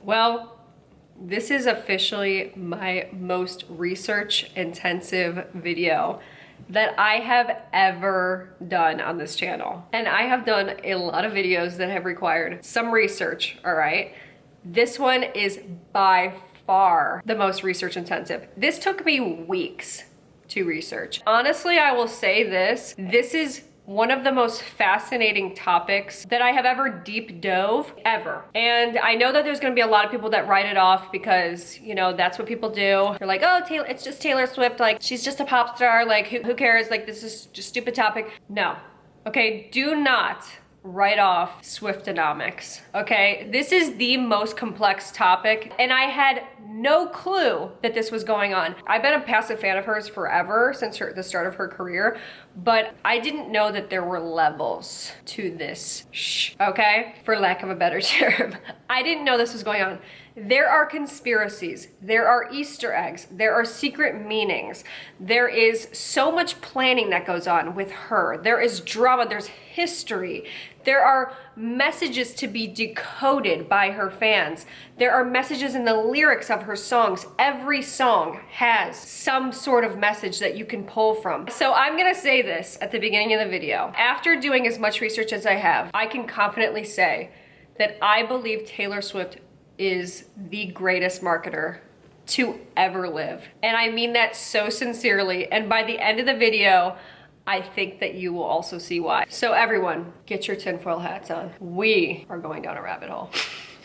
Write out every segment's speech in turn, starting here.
Well, this is officially my most research intensive video that I have ever done on this channel. And I have done a lot of videos that have required some research, all right? This one is by far the most research intensive. This took me weeks to research. Honestly, I will say this is one of the most fascinating topics that I have ever deep dove ever. And I know that there's gonna be a lot of people that write it off because, you know, that's what people do. They're like, oh, Taylor, it's just Taylor Swift, like, she's just a pop star, like, who cares? Like, this is just a stupid topic. No, okay, do not write off swiftomics, okay? This is the most complex topic, and I had no clue that this was going on. I've been a passive fan of hers forever, since the start of her career, but I didn't know that there were levels to this, okay? For lack of a better term. I didn't know this was going on. There are conspiracies, there are Easter eggs, there are secret meanings. There is so much planning that goes on with her. There is drama, there's history. There are messages to be decoded by her fans. There are messages in the lyrics of her songs. Every song has some sort of message that you can pull from. So I'm gonna say this at the beginning of the video. After doing as much research as I have, I can confidently say that I believe Taylor Swift is the greatest marketer to ever live. And I mean that so sincerely. And by the end of the video, I think that you will also see why. So everyone, get your tinfoil hats on. We are going down a rabbit hole.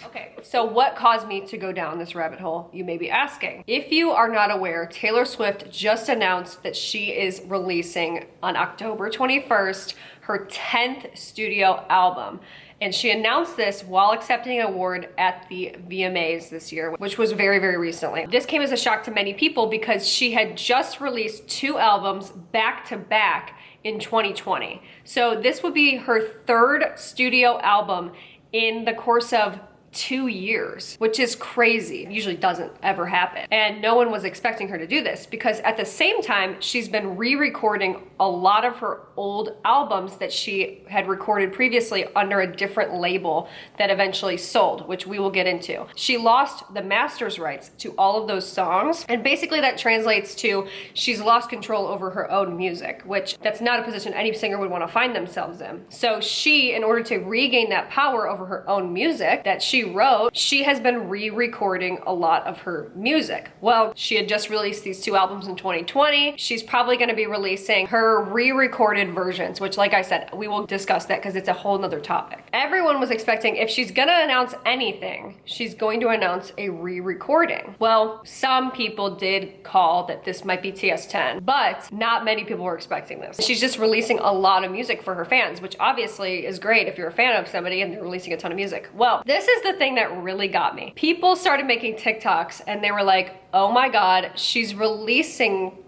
Okay, so what caused me to go down this rabbit hole, you may be asking? If you are not aware, Taylor Swift just announced that she is releasing on October 21st her 10th studio album. And she announced this while accepting an award at the VMAs this year, which was very, very recently. This came as a shock to many people because she had just released 2 albums back to back in 2020. So this would be her 3rd studio album in the course of 2 years, which is crazy. It usually doesn't ever happen. And no one was expecting her to do this because at the same time, she's been re-recording a lot of her old albums that she had recorded previously under a different label that eventually sold, which we will get into. She lost the master's rights to all of those songs. And basically that translates to she's lost control over her own music, which that's not a position any singer would want to find themselves in. So she, in order to regain that power over her own music that she wrote, she has been re-recording a lot of her music. Well, she had just released these 2 albums in 2020. She's probably going to be releasing her re-recorded versions, which, like I said, we will discuss that because it's a whole nother topic. Everyone was expecting if she's going to announce anything, she's going to announce a re-recording. Well, some people did call that this might be TS10, but not many people were expecting this. She's just releasing a lot of music for her fans, which obviously is great if you're a fan of somebody and they're releasing a ton of music. Well, this is the thing that really got me. People started making TikToks and they were like, oh my God, she's releasing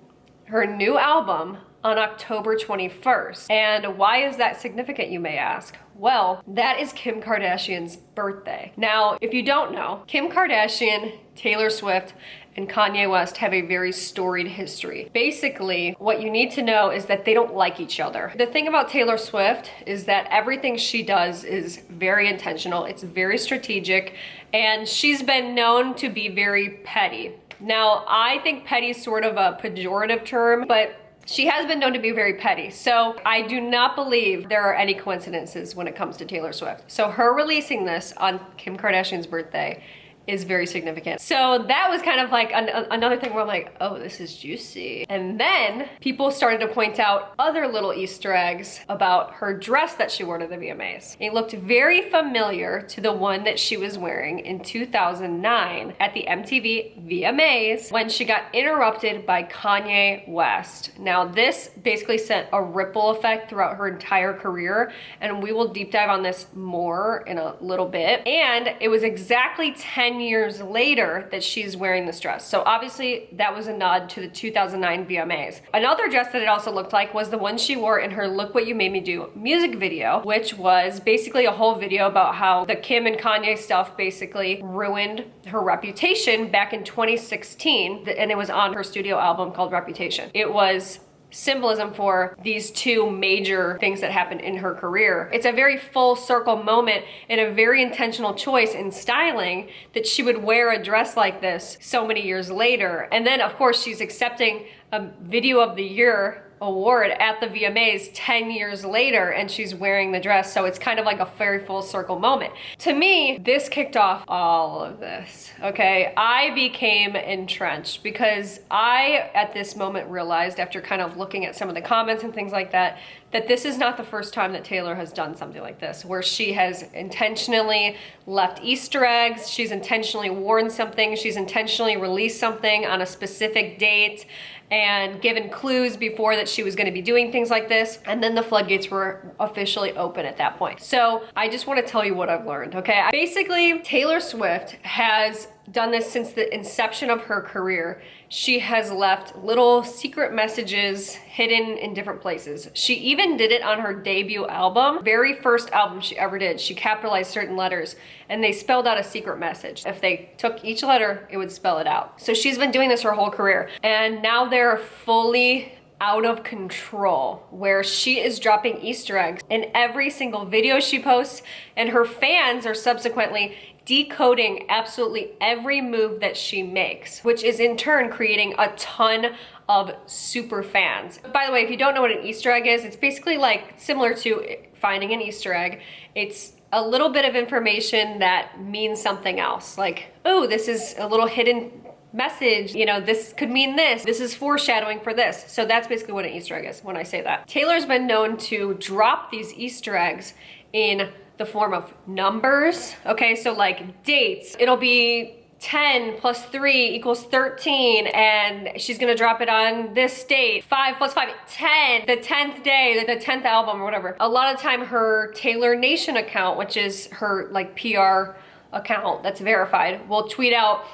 her new album on October 21st. And why is that significant, you may ask? Well, that is Kim Kardashian's birthday. Now, if you don't know, Kim Kardashian, Taylor Swift, and Kanye West have a very storied history. Basically, what you need to know is that they don't like each other. The thing about Taylor Swift is that everything she does is very intentional, it's very strategic, and she's been known to be very petty. Now, I think petty is sort of a pejorative term, but she has been known to be very petty. So I do not believe there are any coincidences when it comes to Taylor Swift. So her releasing this on Kim Kardashian's birthday is very significant. So that was kind of like another thing where I'm like, oh, this is juicy. And then people started to point out other little Easter eggs about her dress that she wore to the VMAs. It looked very familiar to the one that she was wearing in 2009 at the MTV VMAs when she got interrupted by Kanye West. Now this basically sent a ripple effect throughout her entire career, and we will deep dive on this more in a little bit. And it was exactly 10 years later that she's wearing this dress. So obviously that was a nod to the 2009 VMAs. Another dress that it also looked like was the one she wore in her Look What You Made Me Do music video, which was basically a whole video about how the Kim and Kanye stuff basically ruined her reputation back in 2016, and it was on her studio album called Reputation. It was symbolism for these two major things that happened in her career. It's a very full circle moment and a very intentional choice in styling that she would wear a dress like this so many years later. And then of course she's accepting a Video of the Year award at the VMAs 10 years later, and she's wearing the dress. So it's kind of like a very full circle moment. To me, this kicked off all of this, okay? I became entrenched because I, at this moment, realized after kind of looking at some of the comments and things like that, that this is not the first time that Taylor has done something like this, where she has intentionally left Easter eggs, she's intentionally worn something, she's intentionally released something on a specific date, and given clues before that she was gonna be doing things like this, and then the floodgates were officially open at that point. So I just wanna tell you what I've learned, okay? Basically, Taylor Swift has done this since the inception of her career. She has left little secret messages hidden in different places. She even did it on her debut album, very first album she ever did. She capitalized certain letters and they spelled out a secret message. If they took each letter, it would spell it out. So she's been doing this her whole career, and now they're fully out of control, where she is dropping Easter eggs in every single video she posts, and her fans are subsequently decoding absolutely every move that she makes, which is in turn creating a ton of super fans. By the way, if you don't know what an Easter egg is, it's basically like similar to finding an Easter egg. It's a little bit of information that means something else. Like, oh, this is a little hidden message, you know, this could mean this. This is foreshadowing for this. So that's basically what an Easter egg is when I say that. Taylor's been known to drop these Easter eggs in the form of numbers, okay? So like dates, it'll be 10 plus 3 equals 13, and she's gonna drop it on this date. 5 plus 5, 10, the 10th day, the 10th album or whatever. A lot of time her Taylor Nation account, which is her like PR account that's verified, will tweet out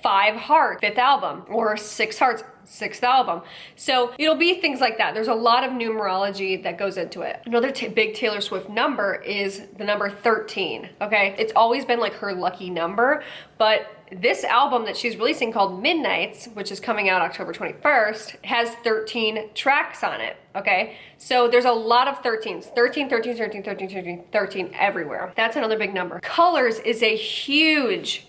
5 hearts, 5th album, or 6 hearts, 6th album. So it'll be things like that. There's a lot of numerology that goes into it. Another big Taylor Swift number is the number 13, okay? It's always been like her lucky number, but this album that she's releasing called Midnights, which is coming out October 21st, has 13 tracks on it, okay? So there's a lot of 13s. 13, 13, 13, 13, 13, 13 everywhere. That's another big number. Colors is a huge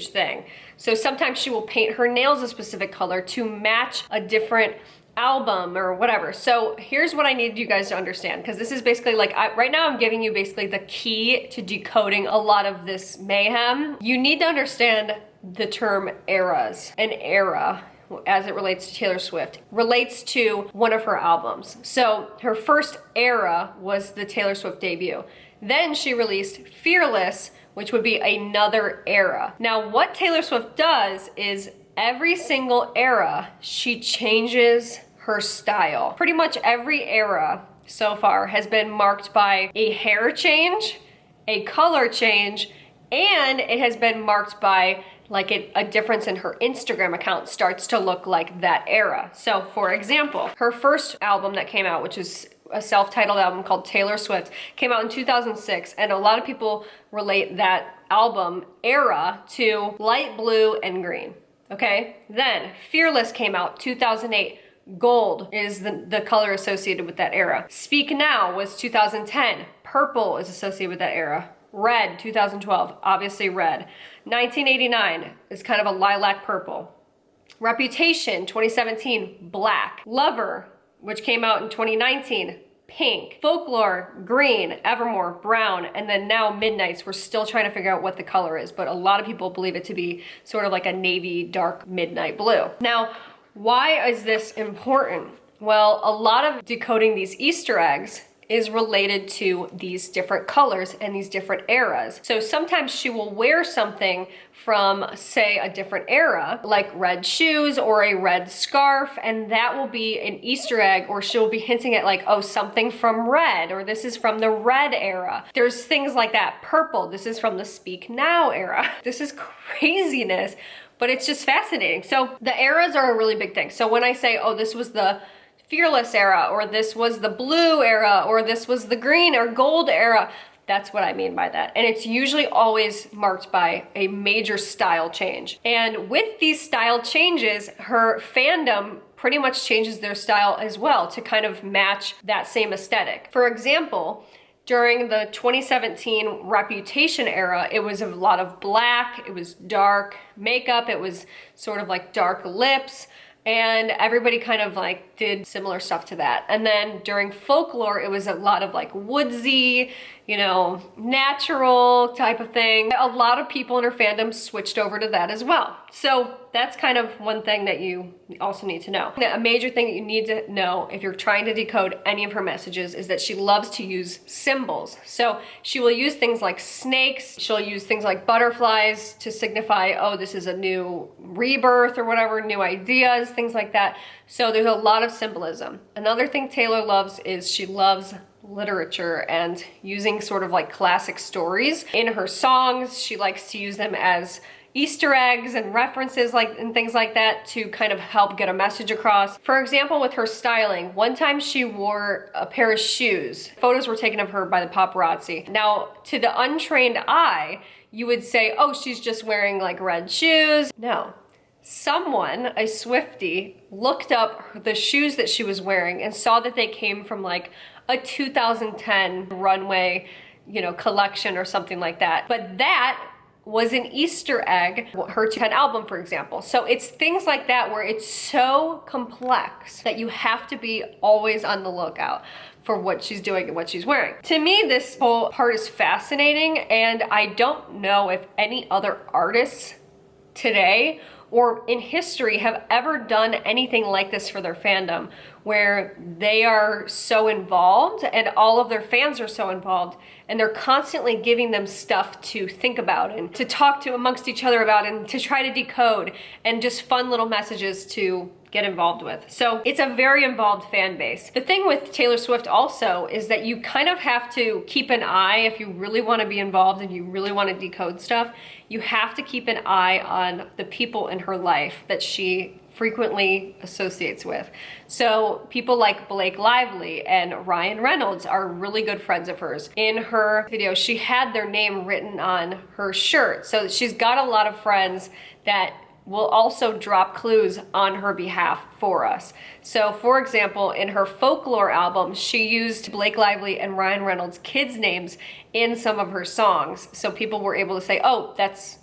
thing. So sometimes she will paint her nails a specific color to match a different album or whatever. So here's what I need you guys to understand, because this is basically like, right now I'm giving you basically the key to decoding a lot of this mayhem. You need to understand the term eras. An era, as it relates to Taylor Swift, relates to one of her albums. So her first era was the Taylor Swift debut. Then she released Fearless, which would be another era. Now, what Taylor Swift does is every single era, she changes her style. Pretty much every era so far has been marked by a hair change, a color change, and it has been marked by like a difference in her Instagram account starts to look like that era. So for example, her first album that came out, which is a self-titled album called Taylor Swift, came out in 2006, and a lot of people relate that album era to light blue and green, okay? Then Fearless came out 2008. Gold is the color associated with that era. Speak Now was 2010. Purple is associated with that era. Red, 2012, obviously red. 1989 is kind of a lilac purple. Reputation, 2017, black. Lover, which came out in 2019, pink. Folklore, green. Evermore, brown. And then now Midnights, we're still trying to figure out what the color is, but a lot of people believe it to be sort of like a navy dark midnight blue. Now, why is this important? Well, a lot of decoding these Easter eggs is related to these different colors and these different eras. So sometimes she will wear something from, say, a different era, like red shoes or a red scarf, and that will be an Easter egg, or she'll be hinting at like, oh, something from red, or this is from the red era. There's things like that. Purple, this is from the Speak Now era. This is craziness, but it's just fascinating. So the eras are a really big thing. So when I say, oh, this was the Fearless era, or this was the blue era, or this was the green or gold era, that's what I mean by that. And it's usually always marked by a major style change. And with these style changes, her fandom pretty much changes their style as well to kind of match that same aesthetic. For example, during the 2017 Reputation era, it was a lot of black, it was dark makeup, it was sort of like dark lips, and everybody kind of like did similar stuff to that. And then during Folklore, it was a lot of like woodsy, you know, natural type of thing. A lot of people in her fandom switched over to that as well. So that's kind of one thing that you also need to know. A major thing that you need to know if you're trying to decode any of her messages is that she loves to use symbols. So she will use things like snakes, she'll use things like butterflies to signify, oh, this is a new rebirth or whatever, new ideas, things like that. So there's a lot of symbolism. Another thing Taylor loves is she loves literature and using sort of like classic stories in her songs. She likes to use them as Easter eggs and references and things like that to kind of help get a message across. For example, with her styling, one time she wore a pair of shoes. Photos were taken of her by the paparazzi. Now, to the untrained eye, you would say, oh, she's just wearing like red shoes. No. Someone, a Swiftie, looked up the shoes that she was wearing and saw that they came from like a 2010 runway, you know, collection or something like that. But that was an Easter egg, her 2010 album, for example. So it's things like that where it's so complex that you have to be always on the lookout for what she's doing and what she's wearing. To me, this whole part is fascinating, and I don't know if any other artists today or in history have ever done anything like this for their fandom, where they are so involved and all of their fans are so involved, and they're constantly giving them stuff to think about and to talk to amongst each other about and to try to decode, and just fun little messages to get involved with. So it's a very involved fan base. The thing with Taylor Swift also is that you kind of have to keep an eye if you really want to be involved and you really want to decode stuff. You have to keep an eye on the people in her life that she frequently associates with. So people like Blake Lively and Ryan Reynolds are really good friends of hers. In her video, she had their name written on her shirt. So she's got a lot of friends that will also drop clues on her behalf for us. So for example, in her Folklore album, she used Blake Lively and Ryan Reynolds' kids' names in some of her songs. So people were able to say, oh, that's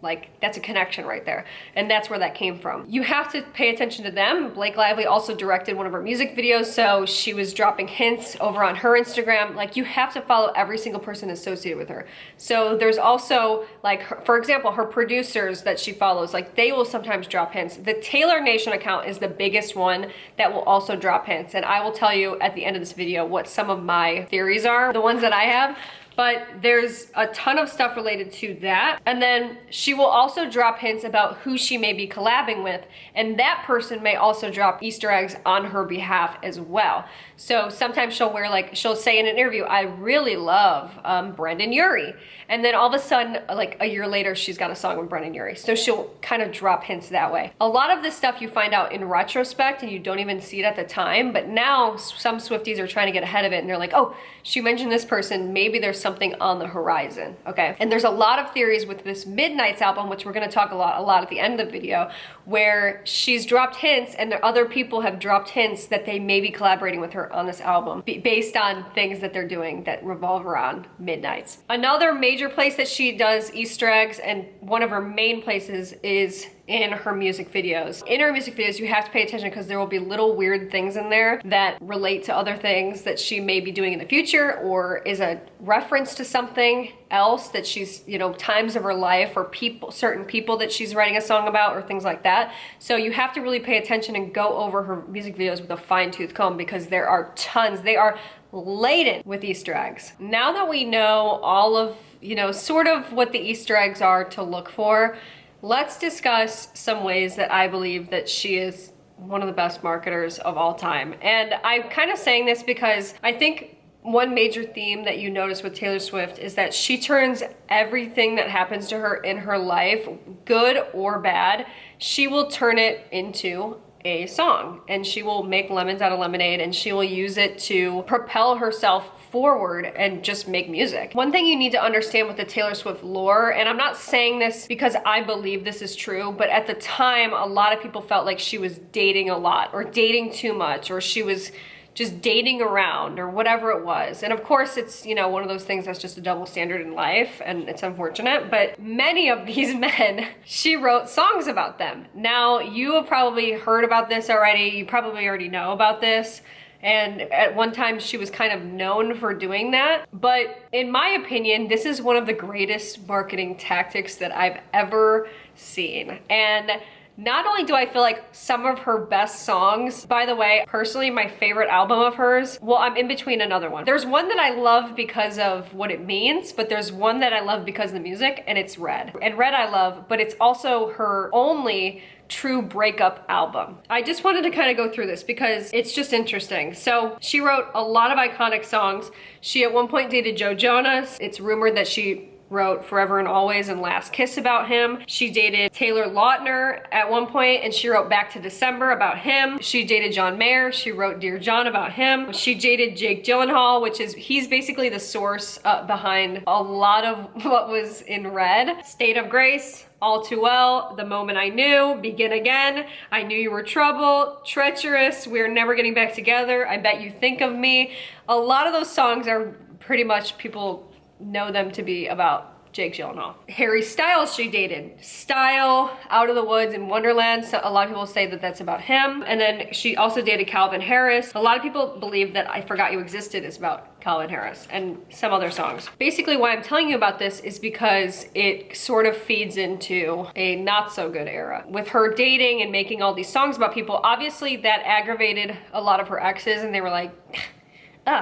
a connection right there. And that's where that came from. You have to pay attention to them. Blake Lively also directed one of her music videos, so she was dropping hints over on her Instagram. Like, you have to follow every single person associated with her. So there's also, like, for example, her producers that she follows, like, they will sometimes drop hints. The Taylor Nation account is the biggest one that will also drop hints. And I will tell you at the end of this video what some of my theories are, the ones that I have. But there's a ton of stuff related to that. And then she will also drop hints about who she may be collabing with. And that person may also drop Easter eggs on her behalf as well. So sometimes she'll say in an interview, I really love Brendan Urie. And then all of a sudden, like a year later, she's got a song with Brendan Urie. So she'll kind of drop hints that way. A lot of this stuff you find out in retrospect and you don't even see it at the time. But now some Swifties are trying to get ahead of it and they're like, oh, she mentioned this person, maybe there's something on the horizon, okay? And there's a lot of theories with this Midnights album, which we're gonna talk a lot at the end of the video, where she's dropped hints and the other people have dropped hints that they may be collaborating with her on this album based on things that they're doing that revolve around Midnights. Another major place that she does Easter eggs, and one of her main places, is in her music videos. In her music videos, you have to pay attention because there will be little weird things in there that relate to other things that she may be doing in the future, or is a reference to something else that she's, you know, times of her life or people, certain people that she's writing a song about or things like that. So you have to really pay attention and go over her music videos with a fine-tooth comb because there are tons. They are laden with Easter eggs. Now that we know all of, you know, sort of what the Easter eggs are to look for, let's discuss some ways that I believe that she is one of the best marketers of all time. And I'm kind of saying this because I think one major theme that you notice with Taylor Swift is that she turns everything that happens to her in her life, good or bad, she will turn it into a song, and she will make lemons out of lemonade, and she will use it to propel herself forward and just make music. One thing you need to understand with the Taylor Swift lore, and I'm not saying this because I believe this is true, but at the time, a lot of people felt like she was dating a lot or dating too much, or she was just dating around or whatever it was. And of course it's, you know, one of those things that's just a double standard in life, and it's unfortunate, but many of these men, she wrote songs about them. Now, you have probably heard about this already. You probably already know about this. And at one time she was kind of known for doing that. But in my opinion, this is one of the greatest marketing tactics that I've ever seen. And not only do I feel like some of her best songs, by the way, personally, my favorite album of hers, well, I'm in between another one. There's one that I love because of what it means, but there's one that I love because of the music, and it's Red. And Red I love, but it's also her only true breakup album. I just wanted to kind of go through this because it's just interesting. So she wrote a lot of iconic songs. She at one point dated Joe Jonas. It's rumored that she wrote Forever and Always and Last Kiss about him. She dated Taylor Lautner at one point, and she wrote Back to December about him. She dated John Mayer. She wrote Dear John about him. She dated Jake Gyllenhaal, he's basically the source behind a lot of what was in Red. State of Grace, All Too Well, The Moment I Knew, Begin Again, I Knew You Were Trouble, Treacherous, We're Never Getting Back Together, I Bet You Think of Me. A lot of those songs are pretty much, people know them to be about Jake Gyllenhaal. Harry Styles she dated. Style, Out of the Woods, and Wonderland. So a lot of people say that that's about him. And then she also dated Calvin Harris. A lot of people believe that I Forgot You Existed is about Calvin Harris and some other songs. Basically why I'm telling you about this is because it sort of feeds into a not so good era. With her dating and making all these songs about people, obviously that aggravated a lot of her exes, and they were like,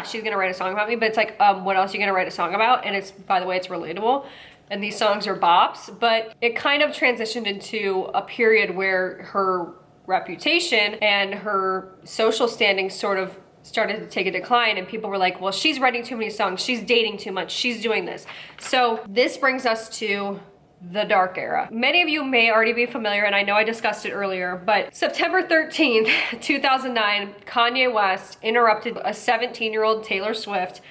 she's gonna write a song about me, but it's like, what else are you gonna write a song about? And it's, by the way, it's relatable. And these songs are bops, but it kind of transitioned into a period where her reputation and her social standing sort of started to take a decline, and people were like, well, she's writing too many songs, she's dating too much, she's doing this. So this brings us to the dark era. Many of you may already be familiar, and I know I discussed it earlier, but September 13th, 2009, Kanye West interrupted a 17-year-old Taylor Swift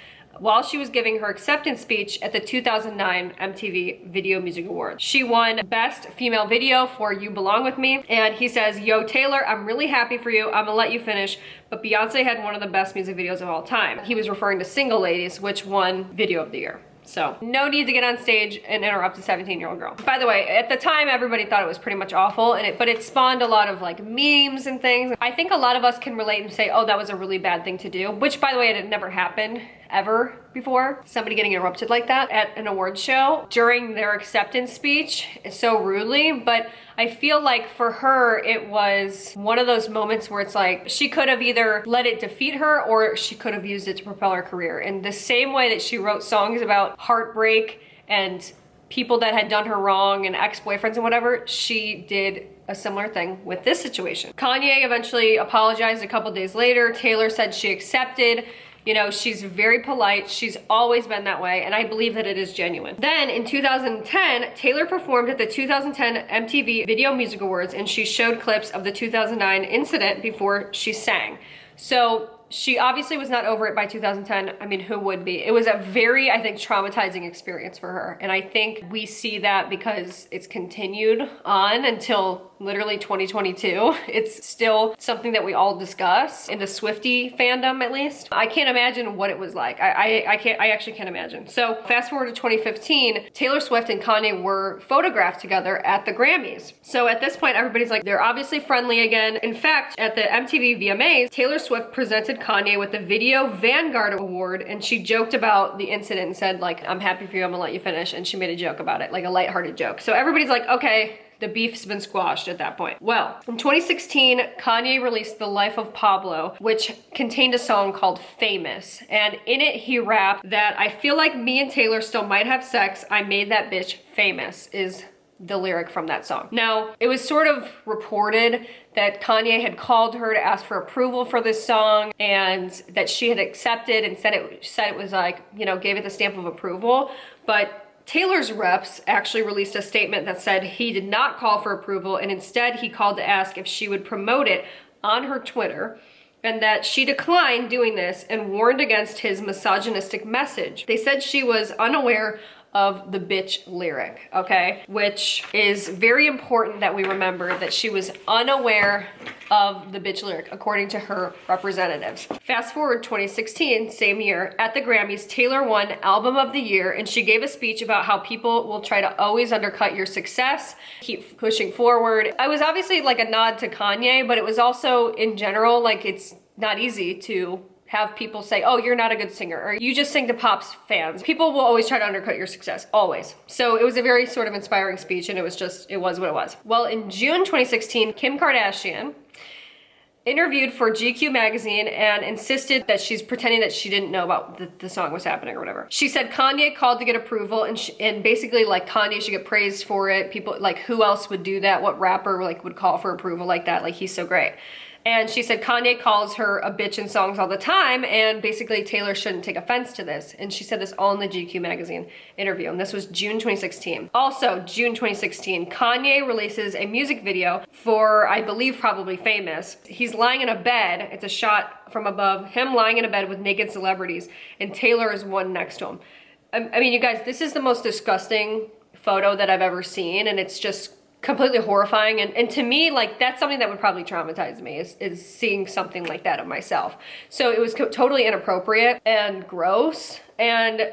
while she was giving her acceptance speech at the 2009 MTV Video Music Awards. She won Best Female Video for You Belong With Me, and he says, yo, Taylor, I'm really happy for you. I'm gonna let you finish, but Beyonce had one of the best music videos of all time. He was referring to Single Ladies, which won Video of the Year. So no need to get on stage and interrupt a 17-year-old girl. By the way, at the time, everybody thought it was pretty much awful, but it spawned a lot of like memes and things. I think a lot of us can relate and say, oh, that was a really bad thing to do, which, by the way, it had never happened ever before. Somebody getting interrupted like that at an award show during their acceptance speech so rudely. But I feel like for her, it was one of those moments where it's like, she could have either let it defeat her or she could have used it to propel her career. In the same way that she wrote songs about heartbreak and people that had done her wrong and ex-boyfriends and whatever, she did a similar thing with this situation. Kanye eventually apologized a couple days later. Taylor said she accepted. You know, she's very polite. She's always been that way, and I believe that it is genuine. Then in 2010, Taylor performed at the 2010 MTV Video Music Awards, and she showed clips of the 2009 incident before she sang. So she obviously was not over it by 2010. I mean, who would be? It was a very, I think, traumatizing experience for her. And I think we see that because it's continued on until literally 2022. It's still something that we all discuss in the Swiftie fandom, at least. I can't imagine what it was like. I actually can't imagine. So fast forward to 2015, Taylor Swift and Kanye were photographed together at the Grammys. So at this point, everybody's like, they're obviously friendly again. In fact, at the MTV VMAs, Taylor Swift presented Kanye with the Video Vanguard Award, and she joked about the incident and said, like, I'm happy for you, I'm gonna let you finish. And she made a joke about it, like a lighthearted joke. So everybody's like, okay, the beef's been squashed at that point. Well, in 2016, Kanye released The Life of Pablo, which contained a song called Famous. And in it, he rapped that, I feel like me and Taylor still might have sex. I made that bitch famous, is the lyric from that song. Now, it was sort of reported that Kanye had called her to ask for approval for this song, and that she had accepted and said it was like, you know, gave it the stamp of approval. But Taylor's reps actually released a statement that said he did not call for approval, and instead he called to ask if she would promote it on her Twitter, and that she declined doing this and warned against his misogynistic message. They said she was unaware of the bitch lyric, okay? Which is very important that we remember that she was unaware of the bitch lyric, according to her representatives. Fast forward 2016, same year, at the Grammys, Taylor won Album of the Year, and she gave a speech about how people will try to always undercut your success, keep pushing forward. I was obviously like a nod to Kanye, but it was also in general, like it's not easy to have people say, oh, you're not a good singer, or you just sing to Pop's fans. People will always try to undercut your success, always. So it was a very sort of inspiring speech, and it was what it was. Well, in June 2016, Kim Kardashian interviewed for GQ magazine and insisted that she's pretending that she didn't know about the song was happening or whatever. She said Kanye called to get approval, and basically like Kanye should get praised for it. People like, who else would do that? What rapper like would call for approval like that? Like, he's so great. And she said Kanye calls her a bitch in songs all the time, and basically Taylor shouldn't take offense to this. And she said this all in the GQ magazine interview, and this was June 2016. Also, June 2016, Kanye releases a music video for, I believe, probably Famous. He's lying in a bed. It's a shot from above, him lying in a bed with naked celebrities, and Taylor is one next to him. I mean, you guys, this is the most disgusting photo that I've ever seen, and it's just completely horrifying, and to me, like, that's something that would probably traumatize me, is seeing something like that of myself. So it was totally inappropriate and gross. And,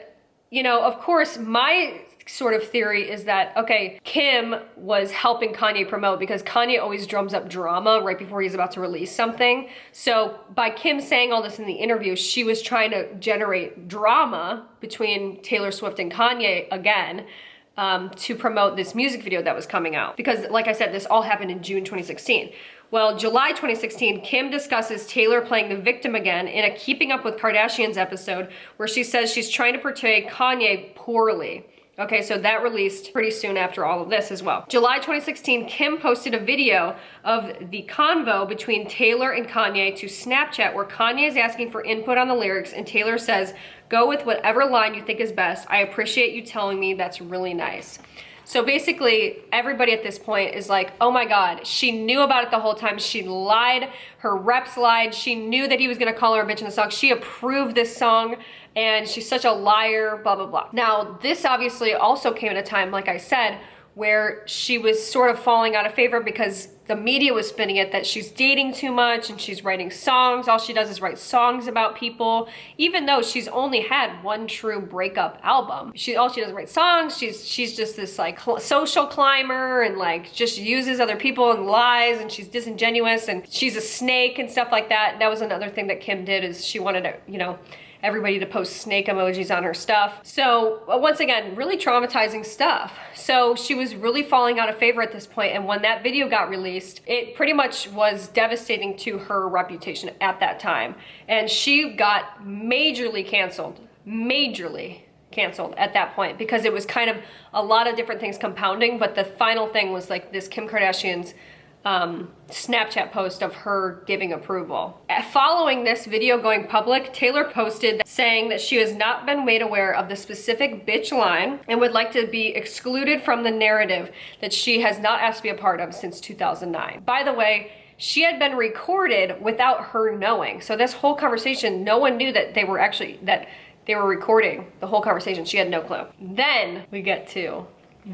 you know, of course, my sort of theory is that, okay, Kim was helping Kanye promote, because Kanye always drums up drama right before he's about to release something. So by Kim saying all this in the interview, she was trying to generate drama between Taylor Swift and Kanye again, to promote this music video that was coming out. Because like I said, this all happened in June 2016. Well, July 2016, Kim discusses Taylor playing the victim again in a Keeping Up with Kardashians episode, where she says she's trying to portray Kanye poorly. Okay, so that released pretty soon after all of this as well. July 2016, Kim posted a video of the convo between Taylor and Kanye to Snapchat, where Kanye is asking for input on the lyrics, and Taylor says, go with whatever line you think is best. I appreciate you telling me. That's really nice. So basically, everybody at this point is like, oh my God, she knew about it the whole time. She lied, her reps lied. She knew that he was gonna call her a bitch in the song. She approved this song, and she's such a liar, blah, blah, blah. Now, this obviously also came at a time, like I said, where she was sort of falling out of favor because the media was spinning it that she's dating too much and she's writing songs. All she does is write songs about people, even though she's only had one true breakup album. All she does is write songs. She's just this like social climber, and like just uses other people and lies, and she's disingenuous, and she's a snake and stuff like that. That was another thing that Kim did, is she wanted to, you know, everybody to post snake emojis on her stuff. So once again, really traumatizing stuff. So she was really falling out of favor at this point, and when that video got released, it pretty much was devastating to her reputation at that time. And she got majorly canceled at that point, because it was kind of a lot of different things compounding, but the final thing was like this Kim Kardashian's Snapchat post of her giving approval. Following this video going public, Taylor posted saying that she has not been made aware of the specific bitch line and would like to be excluded from the narrative that she has not asked to be a part of since 2009. By the way, she had been recorded without her knowing. So this whole conversation, no one knew that they were recording the whole conversation. She had no clue. Then we get to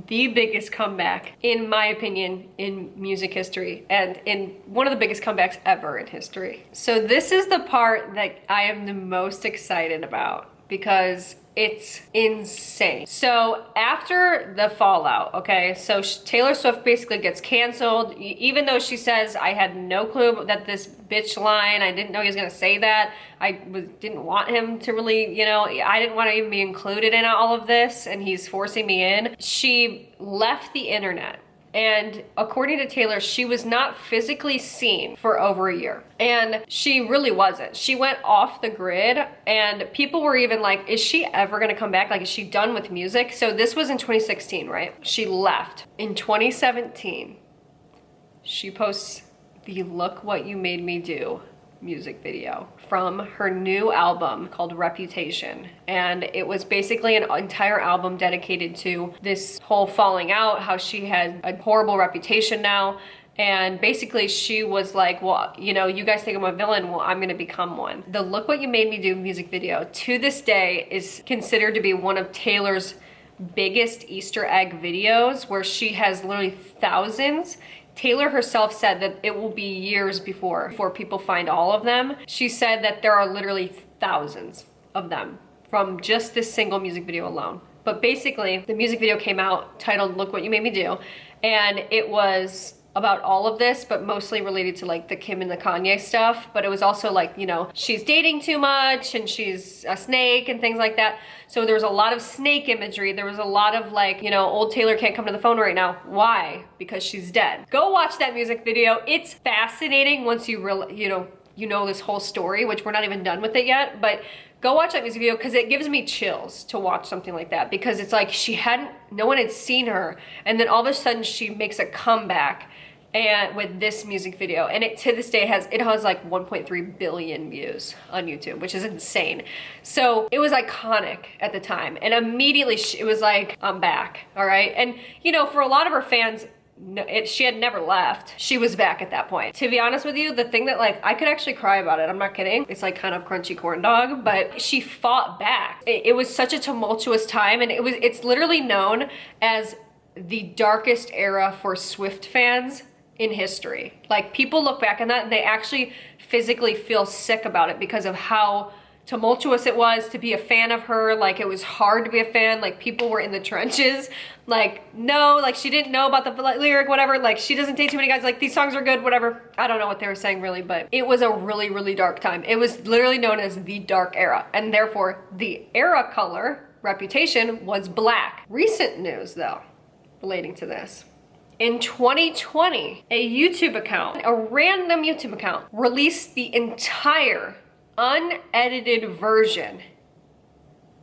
the biggest comeback, in my opinion, in music history, and in one of the biggest comebacks ever in history. So this is the part that I am the most excited about, because it's insane. So after the fallout, okay, so Taylor Swift basically gets canceled, even though she says, I had no clue that this bitch line, I didn't know he was gonna say that. Didn't want him to really, you know, I didn't want to even be included in all of this, and he's forcing me in. She left the internet. And according to Taylor, she was not physically seen for over a year. And she really wasn't. She went off the grid, and people were even like, is she ever gonna come back? Like, is she done with music? So this was in 2016, right? She left. In 2017, she posts the Look What You Made Me Do music video from her new album called Reputation. And it was basically an entire album dedicated to this whole falling out, how she had a horrible reputation now. And basically she was like, well, you know, you guys think I'm a villain, well, I'm gonna become one. The Look What You Made Me Do music video to this day is considered to be one of Taylor's biggest Easter egg videos, where she has literally thousands. Taylor herself said that it will be years before people find all of them. She said that there are literally thousands of them from just this single music video alone. But basically, the music video came out titled Look What You Made Me Do, and it was about all of this, but mostly related to like the Kim and the Kanye stuff. But it was also like, you know, she's dating too much and she's a snake and things like that. So there was a lot of snake imagery. There was a lot of like, you know, old Taylor can't come to the phone right now. Why? Because she's dead. Go watch that music video. It's fascinating once you really, you know this whole story, which we're not even done with it yet, but go watch that music video, because it gives me chills to watch something like that, because it's like no one had seen her, and then all of a sudden she makes a comeback and with this music video, and it to this day has like 1.3 billion views on YouTube, which is insane. So it was iconic at the time, and immediately it was like, I'm back, all right? And you know, for a lot of her fans, she had never left. She was back at that point. To be honest with you, the thing that like, I could actually cry about it, I'm not kidding. It's like kind of crunchy corn dog, but she fought back. It was such a tumultuous time, and it's literally known as the darkest era for Swift fans in history. Like, people look back on that and they actually physically feel sick about it because of how tumultuous it was to be a fan of her. Like, it was hard to be a fan. Like, people were in the trenches. Like, no, like she didn't know about the lyric, whatever. Like, she doesn't date too many guys. Like, these songs are good, whatever. I don't know what they were saying really, but it was a really, really dark time. It was literally known as the dark era, and therefore the era color, Reputation, was black. Recent news though, relating to this. In 2020, a YouTube account, a random YouTube account, released the entire unedited version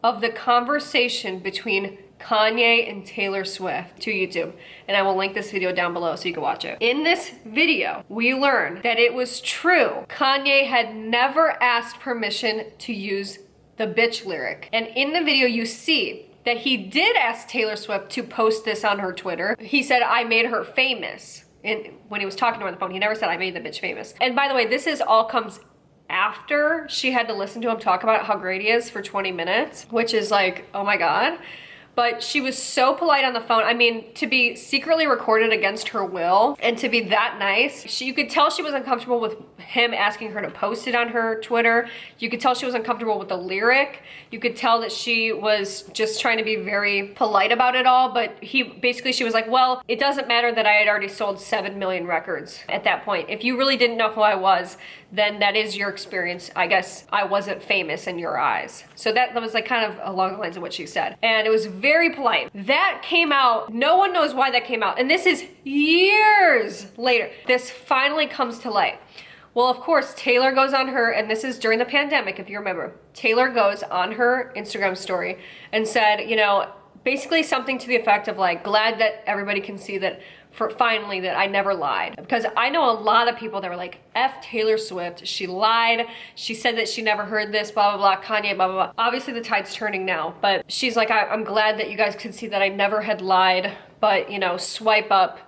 of the conversation between Kanye and Taylor Swift to YouTube. And I will link this video down below so you can watch it. In this video, we learn that it was true. Kanye had never asked permission to use the bitch lyric. And in the video, you see that he did ask Taylor Swift to post this on her Twitter. He said, I made her famous. And when he was talking to her on the phone, he never said, I made the bitch famous. And by the way, this is all comes after she had to listen to him talk about how great he is for 20 minutes, which is like, oh my God. But she was so polite on the phone. I mean, to be secretly recorded against her will and to be that nice, you could tell she was uncomfortable with him asking her to post it on her Twitter. You could tell she was uncomfortable with the lyric. You could tell that she was just trying to be very polite about it all, but she was like, well, it doesn't matter that I had already sold 7 million records at that point. If you really didn't know who I was, then that is your experience. I guess I wasn't famous in your eyes. So that was like kind of along the lines of what she said. And it was very polite. That came out, no one knows why that came out. And this is years later. This finally comes to light. Well, of course, Taylor goes on her, and this is during the pandemic, if you remember. Taylor goes on her Instagram story and said, you know, basically something to the effect of like, glad that everybody can see that finally that I never lied. Because I know a lot of people that were like, F Taylor Swift, she lied. She said that she never heard this, blah, blah, blah, Kanye, blah, blah, blah. Obviously the tide's turning now, but she's like, I'm glad that you guys could see that I never had lied, but you know, swipe up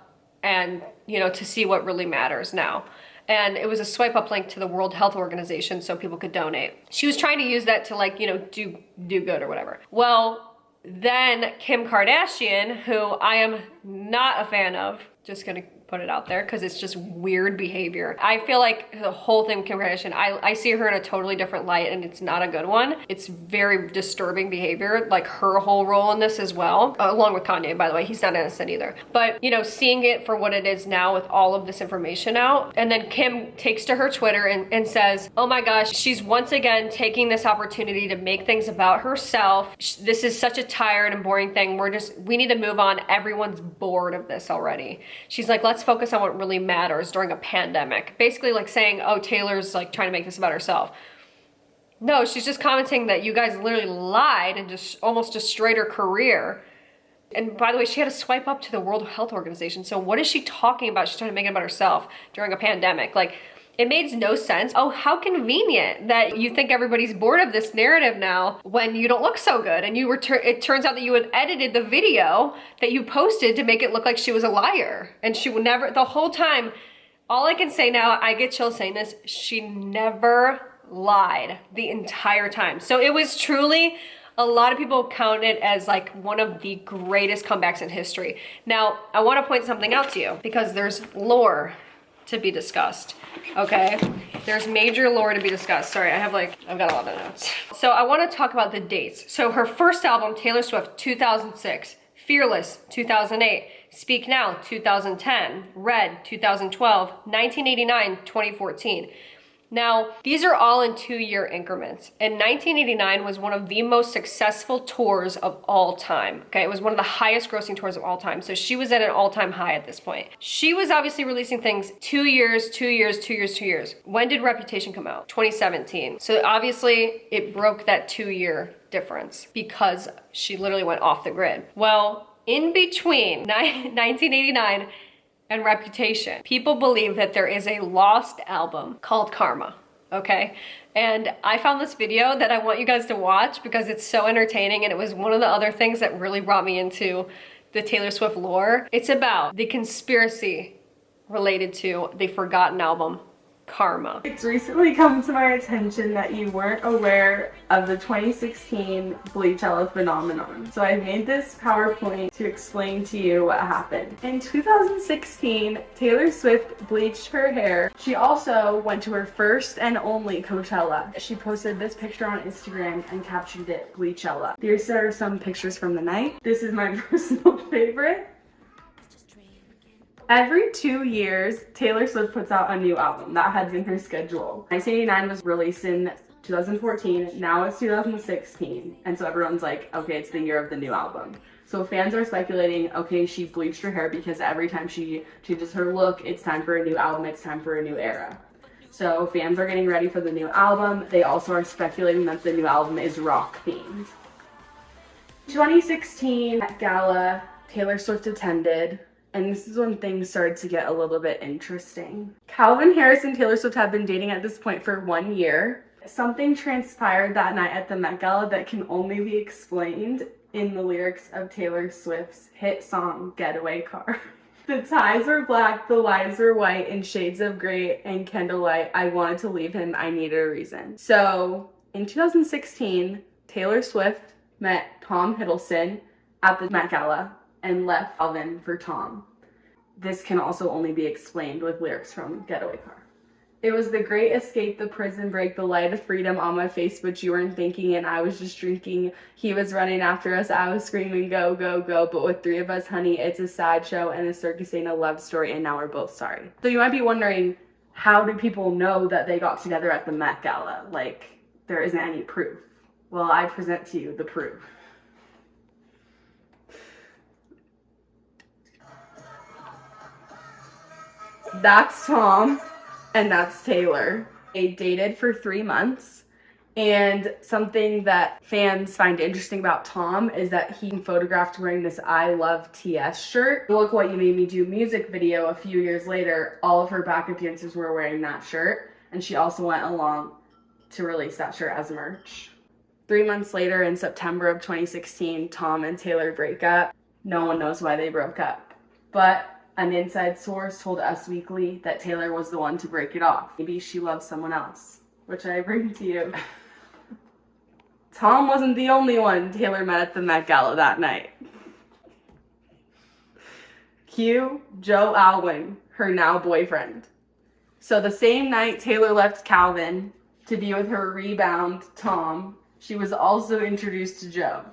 and you know, to see what really matters now. And it was a swipe up link to the World Health Organization so people could donate. She was trying to use that to like, you know, do good or whatever. Well, then Kim Kardashian, who I am not a fan of, just gonna put it out there because it's just weird behavior. I feel like the whole thing with Kim Kardashian, I see her in a totally different light, and it's not a good one. It's very disturbing behavior, like her whole role in this as well, along with Kanye, by the way. He's not innocent either. But, you know, seeing it for what it is now with all of this information out, and then Kim takes to her Twitter and says, oh my gosh, she's once again taking this opportunity to make things about herself. This is such a tired and boring thing. We need to move on. Everyone's bored of this already. She's like, let's focus on what really matters during a pandemic. Basically like saying, oh, Taylor's like trying to make this about herself. No, she's just commenting that you guys literally lied and just almost destroyed her career. And by the way, she had to swipe up to the World Health Organization. So what is she talking about? She's trying to make it about herself during a pandemic. Like, It made no sense. Oh, how convenient that you think everybody's bored of this narrative now when you don't look so good. And it turns out that you had edited the video that you posted to make it look like she was a liar. And she would never, the whole time, all I can say now, I get chills saying this, she never lied the entire time. So it was truly, a lot of people count it as like one of the greatest comebacks in history. Now, I want to point something out to you because there's lore to be discussed, okay? There's major lore to be discussed. Sorry, I've got a lot of notes. So I want to talk about the dates. So her first album, Taylor Swift, 2006, Fearless, 2008, Speak Now, 2010, Red, 2012, 1989, 2014. Now, these are all in 2-year increments. And 1989 was one of the most successful tours of all time. Okay, it was one of the highest grossing tours of all time. So she was at an all-time high at this point. She was obviously releasing things 2 years, 2 years, 2 years, 2 years. When did Reputation come out? 2017. So obviously it broke that 2-year difference because she literally went off the grid. Well, in between 1989 and Reputation, people believe that there is a lost album called Karma, okay? And I found this video that I want you guys to watch because it's so entertaining, and it was one of the other things that really brought me into the Taylor Swift lore. It's about the conspiracy related to the forgotten album, Karma. It's recently come to my attention that you weren't aware of the 2016 Bleachella phenomenon. So I made this PowerPoint to explain to you what happened. In 2016, Taylor Swift bleached her hair. She also went to her first and only Coachella. She posted this picture on Instagram and captioned it Bleachella. These are some pictures from the night. This is my personal favorite. Every 2 years, Taylor Swift puts out a new album. That had been her schedule. 1989 was released in 2014, now it's 2016. And so everyone's like, okay, it's the year of the new album. So fans are speculating, okay, she bleached her hair because every time she changes her look, it's time for a new album, it's time for a new era. So fans are getting ready for the new album. They also are speculating that the new album is rock themed. 2016 at Gala, Taylor Swift attended. And this is when things started to get a little bit interesting. Calvin Harris and Taylor Swift have been dating at this point for 1 year. Something transpired that night at the Met Gala that can only be explained in the lyrics of Taylor Swift's hit song, Getaway Car. The ties were black, the lies were white, in shades of gray and candlelight. I wanted to leave him, I needed a reason. So, in 2016, Taylor Swift met Tom Hiddleston at the Met Gala and left Calvin for Tom. This can also only be explained with lyrics from Getaway Car. It was the great escape, the prison break, the light of freedom on my face, but you weren't thinking and I was just drinking. He was running after us, I was screaming, go, go, go. But with 3 of us, honey, it's a sad show and a circus ain't a love story, and now we're both sorry. So you might be wondering, how do people know that they got together at the Met Gala? Like, there isn't any proof. Well, I present to you the proof. That's Tom and that's Taylor. They dated for 3 months, and something that fans find interesting about Tom is that he photographed wearing this I Love TS shirt. Look What You Made Me Do music video a few years later, all of her backup dancers were wearing that shirt, and she also went along to release that shirt as merch. 3 months later, in September of 2016, Tom and Taylor break up. No one knows why they broke up, but an inside source told Us Weekly that Taylor was the one to break it off. Maybe she loves someone else, which I bring to you. Tom wasn't the only one Taylor met at the Met Gala that night. Cue Joe Alwyn, her now boyfriend. So the same night Taylor left Calvin to be with her rebound, Tom, she was also introduced to Joe.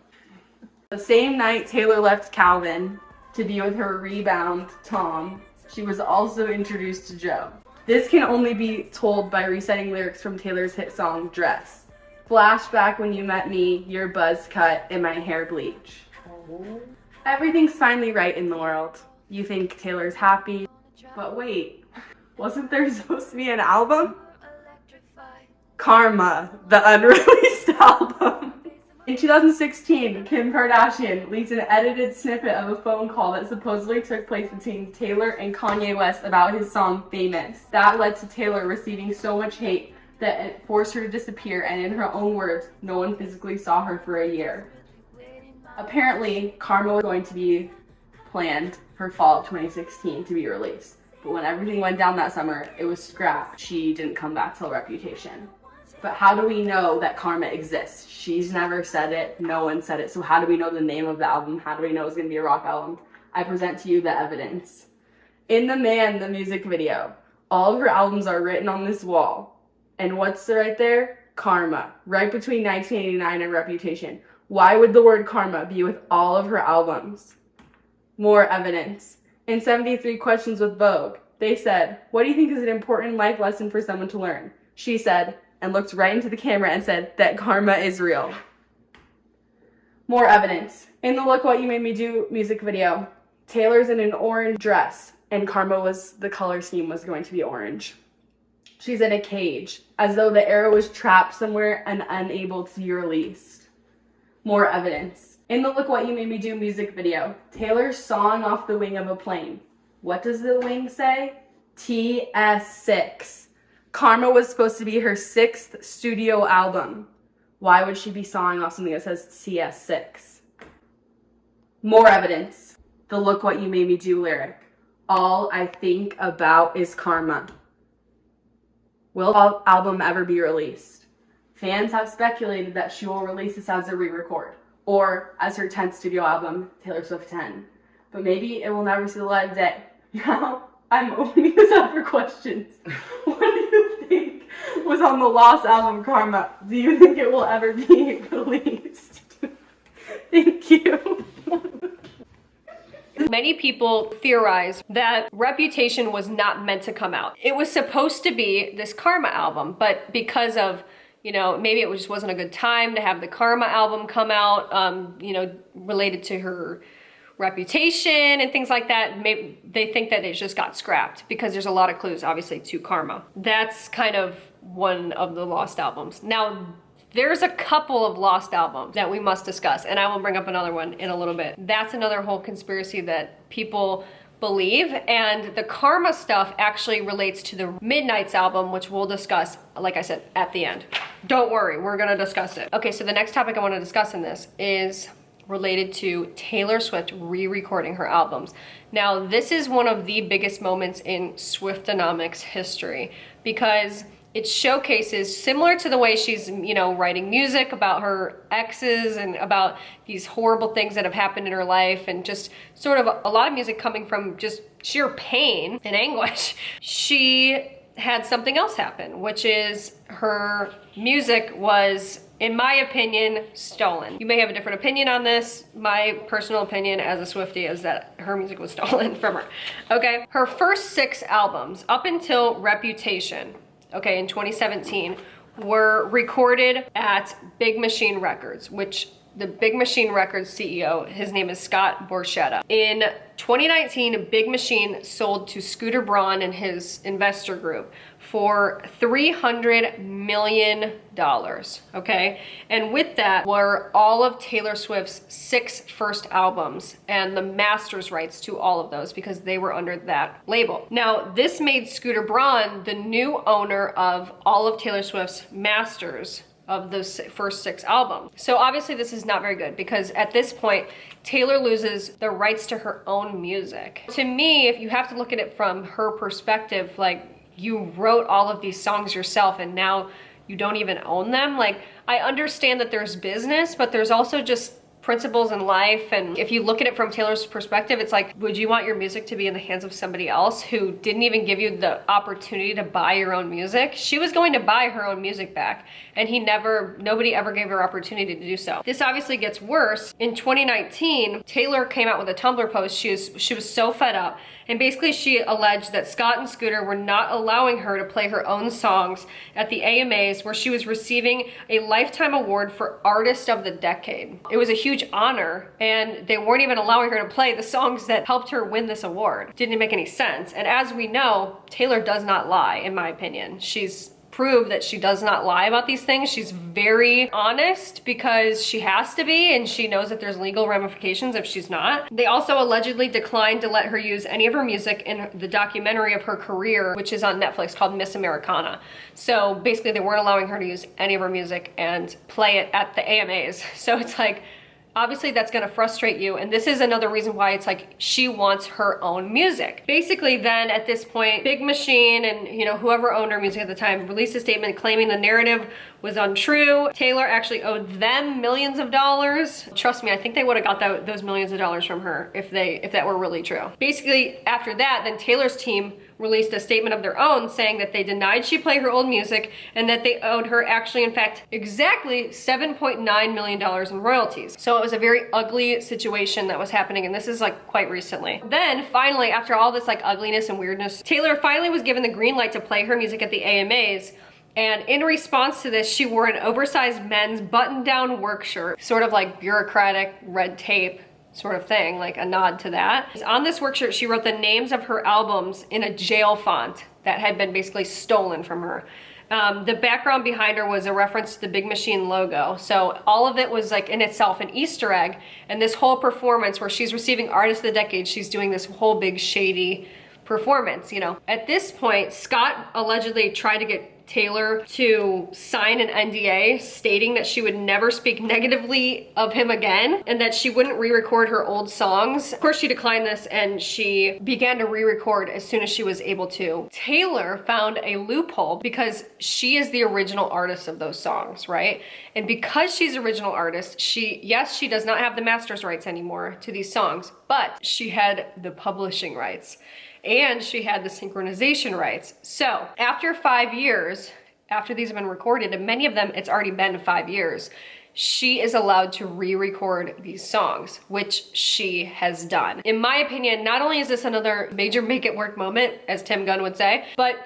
The same night Taylor left Calvin to be with her rebound, Tom, she was also introduced to Joe. This can only be told by reciting lyrics from Taylor's hit song, Dress. Flashback when you met me, your buzz cut, and my hair bleach. Everything's finally right in the world. You think Taylor's happy, but wait, wasn't there supposed to be an album? Karma, the unreleased album. In 2016, Kim Kardashian leaked an edited snippet of a phone call that supposedly took place between Taylor and Kanye West about his song Famous. That led to Taylor receiving so much hate that it forced her to disappear, and in her own words, no one physically saw her for a year. Apparently, Karma was going to be planned for fall of 2016 to be released. But when everything went down that summer, it was scrapped. She didn't come back till Reputation. But how do we know that Karma exists? She's never said it. No one said it. So how do we know the name of the album? How do we know it's going to be a rock album? I present to you the evidence. In The Man, the music video, all of her albums are written on this wall. And what's right there? Karma. Right between 1989 and Reputation. Why would the word karma be with all of her albums? More evidence. In 73 Questions with Vogue, they said, what do you think is an important life lesson for someone to learn? She said, and looked right into the camera and said, that karma is real. More evidence. In the Look What You Made Me Do music video, Taylor's in an orange dress, and the color scheme was going to be orange. She's in a cage, as though the arrow was trapped somewhere and unable to be released. More evidence. In the Look What You Made Me Do music video, Taylor's sawing off the wing of a plane. What does the wing say? TS6. Karma was supposed to be her 6th studio album. Why would she be sawing off something that says TS6? More evidence. The Look What You Made Me Do lyric. All I think about is karma. Will the album ever be released? Fans have speculated that she will release this as a re-record, or as her 10th studio album, Taylor Swift 10. But maybe it will never see the light of day. Now, I'm opening this up for questions. What do you think was on the lost album, Karma? Do you think it will ever be released? Thank you. Many people theorize that Reputation was not meant to come out. It was supposed to be this Karma album, but because of, maybe it just wasn't a good time to have the Karma album come out, related to her reputation and things like that. Maybe they think that it just got scrapped because there's a lot of clues, obviously, to Karma. That's kind of one of the lost albums. Now, there's a couple of lost albums that we must discuss, and I will bring up another one in a little bit. That's another whole conspiracy that people believe, and the Karma stuff actually relates to the Midnight's album, which we'll discuss, like I said, at the end. Don't worry, we're gonna discuss it. Okay, so the next topic I want to discuss in this is related to Taylor Swift re-recording her albums. Now, this is one of the biggest moments in swiftomics history because it showcases, similar to the way she's, writing music about her exes and about these horrible things that have happened in her life, and just sort of a lot of music coming from just sheer pain and anguish. She had something else happen, which is her music was, in my opinion, stolen. You may have a different opinion on this. My personal opinion as a Swiftie is that her music was stolen from her. Okay, her first 6 albums, up until Reputation, okay, in 2017, were recorded at Big Machine Records, which the Big Machine Records CEO, his name is Scott Borchetta. In 2019, Big Machine sold to Scooter Braun and his investor group for $300 million, okay? And with that were all of Taylor Swift's 6 first albums and the master's rights to all of those because they were under that label. Now, this made Scooter Braun the new owner of all of Taylor Swift's masters of those first 6 albums. So obviously this is not very good because at this point, Taylor loses the rights to her own music. To me, if you have to look at it from her perspective, like, you wrote all of these songs yourself and now you don't even own them. Like, I understand that there's business, but there's also just principles in life. And if you look at it from Taylor's perspective, it's like, would you want your music to be in the hands of somebody else who didn't even give you the opportunity to buy your own music? She was going to buy her own music back, and nobody ever gave her opportunity to do so. This obviously gets worse. In 2019, Taylor came out with a Tumblr post. She was so fed up, and basically she alleged that Scott and Scooter were not allowing her to play her own songs at the AMAs, where she was receiving a lifetime award for Artist of the Decade. It was a huge honor, and they weren't even allowing her to play the songs that helped her win this award. Didn't make any sense. And as we know, Taylor does not lie, in my opinion. She's prove that she does not lie about these things. She's very honest because she has to be, and she knows that there's legal ramifications if she's not. They also allegedly declined to let her use any of her music in the documentary of her career, which is on Netflix, called Miss Americana. So basically they weren't allowing her to use any of her music and play it at the AMAs. So it's like, obviously that's gonna frustrate you, and this is another reason why it's like she wants her own music. Basically then at this point, Big Machine and whoever owned her music at the time released a statement claiming the narrative was untrue. Taylor actually owed them millions of dollars. Trust me, I think they would have got those millions of dollars from her if that were really true. Basically after that, then Taylor's team released a statement of their own saying that they denied she played her old music and that they owed her actually, in fact, exactly $7.9 million in royalties. So it was a very ugly situation that was happening, and this is like quite recently. Then finally, after all this like ugliness and weirdness, Taylor finally was given the green light to play her music at the AMAs. And in response to this, she wore an oversized men's button-down work shirt, sort of like bureaucratic red tape sort of thing, like a nod to that. On this work shirt, she wrote the names of her albums in a jail font that had been basically stolen from her. The background behind her was a reference to the Big Machine logo. So all of it was like in itself an Easter egg. And this whole performance where she's receiving Artist of the Decade, she's doing this whole big shady performance, At this point, Scott allegedly tried to get Taylor to sign an NDA stating that she would never speak negatively of him again and that she wouldn't re-record her old songs. Of course, she declined this and she began to re-record as soon as she was able to. Taylor found a loophole because she is the original artist of those songs, right? And because she's original artist, yes, she does not have the master's rights anymore to these songs, but she had the publishing rights. And she had the synchronization rights. So after 5 years, after these have been recorded, and many of them, it's already been 5 years, she is allowed to re-record these songs, which she has done. In my opinion, not only is this another major make it work moment, as Tim Gunn would say, but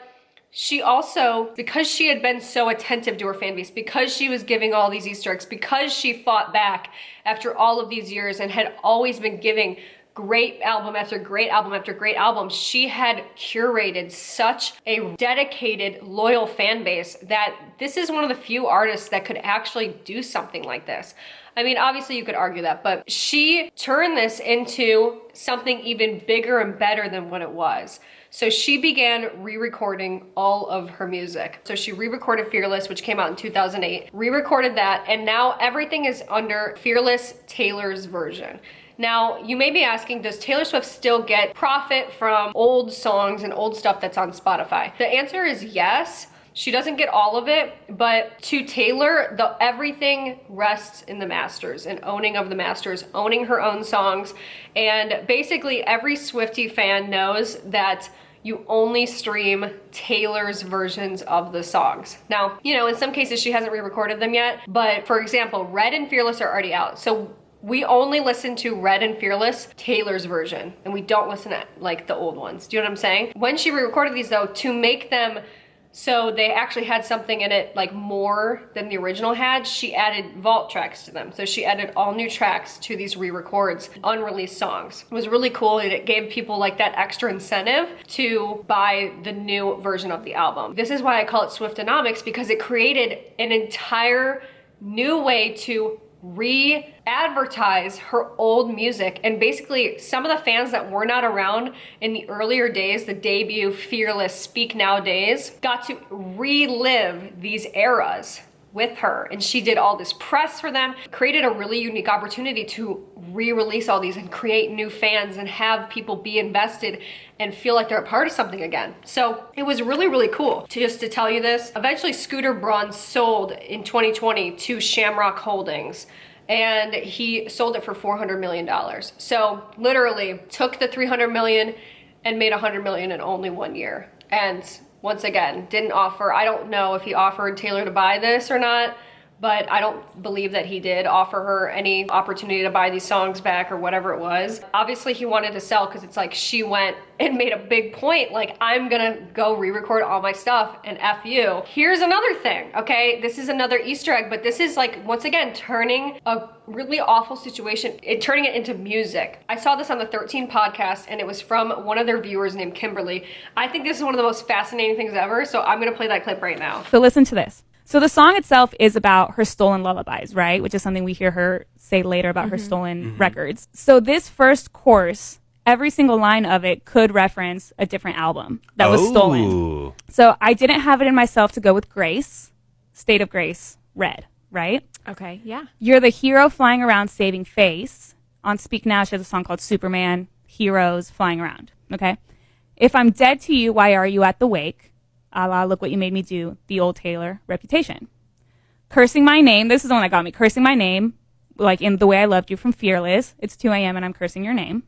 she also, because she had been so attentive to her fan base, because she was giving all these Easter eggs, because she fought back after all of these years and had always been giving great album after great album after great album, she had curated such a dedicated, loyal fan base that this is one of the few artists that could actually do something like this. I mean, obviously you could argue that, but she turned this into something even bigger and better than what it was. So she began re-recording all of her music. So she re-recorded Fearless, which came out in 2008, re-recorded that, and now everything is under Fearless Taylor's version. Now, you may be asking, does Taylor Swift still get profit from old songs and old stuff that's on Spotify? The answer is yes. She doesn't get all of it, but to Taylor, everything rests in the masters and owning of the masters, owning her own songs. And basically every Swiftie fan knows that you only stream Taylor's versions of the songs. Now, in some cases she hasn't re-recorded them yet, but for example, Red and Fearless are already out. So we only listen to Red and Fearless, Taylor's version, and we don't listen to like the old ones. Do you know what I'm saying? When she re-recorded these though, to make them so they actually had something in it like more than the original had, she added vault tracks to them. So she added all new tracks to these re-records, unreleased songs. It was really cool, and it gave people like that extra incentive to buy the new version of the album. This is why I call it swiftomics, because it created an entire new way to re-advertise her old music. And basically some of the fans that were not around in the earlier days, the debut Fearless Speak Now days, got to relive these eras with her. And she did all this press for them, created a really unique opportunity to re-release all these and create new fans and have people be invested and feel like they're a part of something again. So it was really, really cool to tell you this. Eventually Scooter Braun sold in 2020 to Shamrock Holdings, and he sold it for $400 million. So literally took the $300 million and made $100 million in only 1 year. And once again, didn't offer, I don't know if he offered Taylor to buy this or not, but I don't believe that he did offer her any opportunity to buy these songs back or whatever it was. Obviously he wanted to sell because it's like she went and made a big point, like, I'm gonna go re-record all my stuff and F you. Here's another thing, okay? This is another Easter egg, but this is like, once again, turning a really awful situation, turning it into music. I saw this on the 13 podcast and it was from one of their viewers named Kimberly. I think this is one of the most fascinating things ever, so I'm gonna play that clip right now. So listen to this. So the song itself is about her stolen lullabies, right? Which is something we hear her say later about her stolen records. So this first course, every single line of it could reference a different album that was stolen. So I didn't have it in myself to go with Grace, State of Grace, Red, right? Okay, yeah. You're the hero flying around saving face. On Speak Now, she has a song called Superman, Heroes Flying Around, okay? If I'm dead to you, why are you at the wake? A la, look what you made me do, the old Taylor Reputation. Cursing my name, this is the one that got me. Cursing my name, like in The Way I Loved You from Fearless. It's 2 a.m. and I'm cursing your name.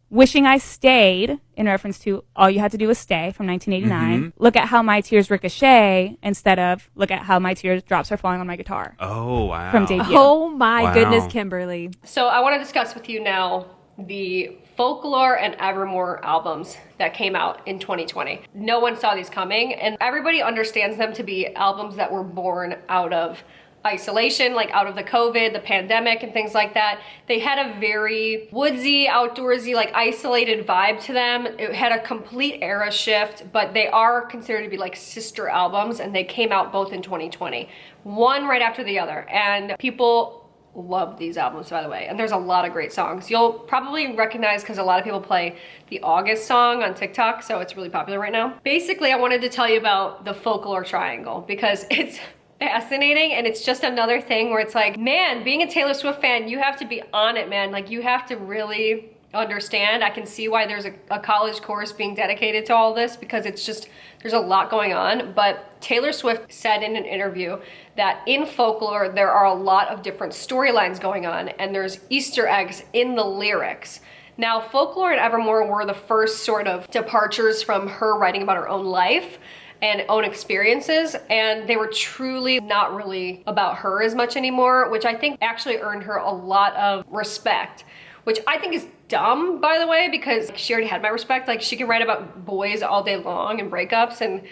Wishing I Stayed, in reference to All You Had to Do Was Stay from 1989. Look at how my tears ricochet, instead of look at how my tears drops are falling on my guitar. Oh, wow. From Debut. Oh my Wow. goodness, Kimberly. So I want to discuss with you now the Folklore and Evermore albums that came out in 2020. No one saw these coming, and everybody understands them to be albums that were born out of isolation, like out of the COVID, the pandemic, and things like that. They had a very woodsy, outdoorsy, like isolated vibe to them. It had a complete era shift, but they are considered to be like sister albums, and they came out both in 2020, one right after the other. And people love these albums, by the way, and there's a lot of great songs. You'll probably recognize because a lot of people play the August song on TikTok, so it's really popular right now. Basically, I wanted to tell you about the Folklore Triangle because it's fascinating, and it's just another thing where it's like, man, being a Taylor Swift fan, you have to be on it, man. Like, you have to really understand. I can see why there's a college course being dedicated to all this, because it's just, there's a lot going on. But Taylor Swift said in an interview that in folklore, there are a lot of different storylines going on, and there's Easter eggs in the lyrics. Now, Folklore and Evermore were the first sort of departures from her writing about her own life and own experiences, and they were truly not really about her as much anymore, which I think actually earned her a lot of respect, which I think is dumb, by the way, because she already had my respect. Like, she can write about boys all day long and breakups and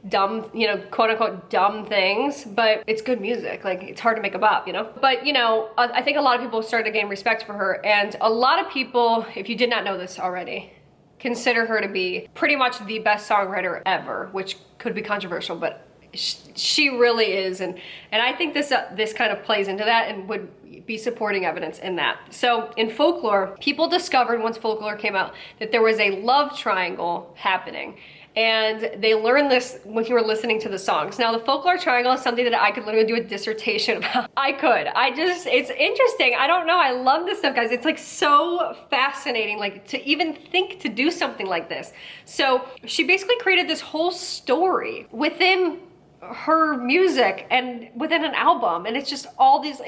dumb, you know, quote unquote dumb things, but it's good music. Like, it's hard to make a bop, you know? But, you know, I think a lot of people started to gain respect for her, and a lot of people, if you did not know this already, consider her to be pretty much the best songwriter ever, which could be controversial, but she really is. And I think this kind of plays into that and would be supporting evidence in that. So in Folklore, people discovered once Folklore came out that there was a love triangle happening. And they learned this when you were listening to the songs. Now, the Folklore Triangle is something that I could literally do a dissertation about. It's interesting. I don't know. I love this stuff, guys. It's like so fascinating, like to even think to do something like this. So she basically created this whole story within her music and within an album. And it's just all these,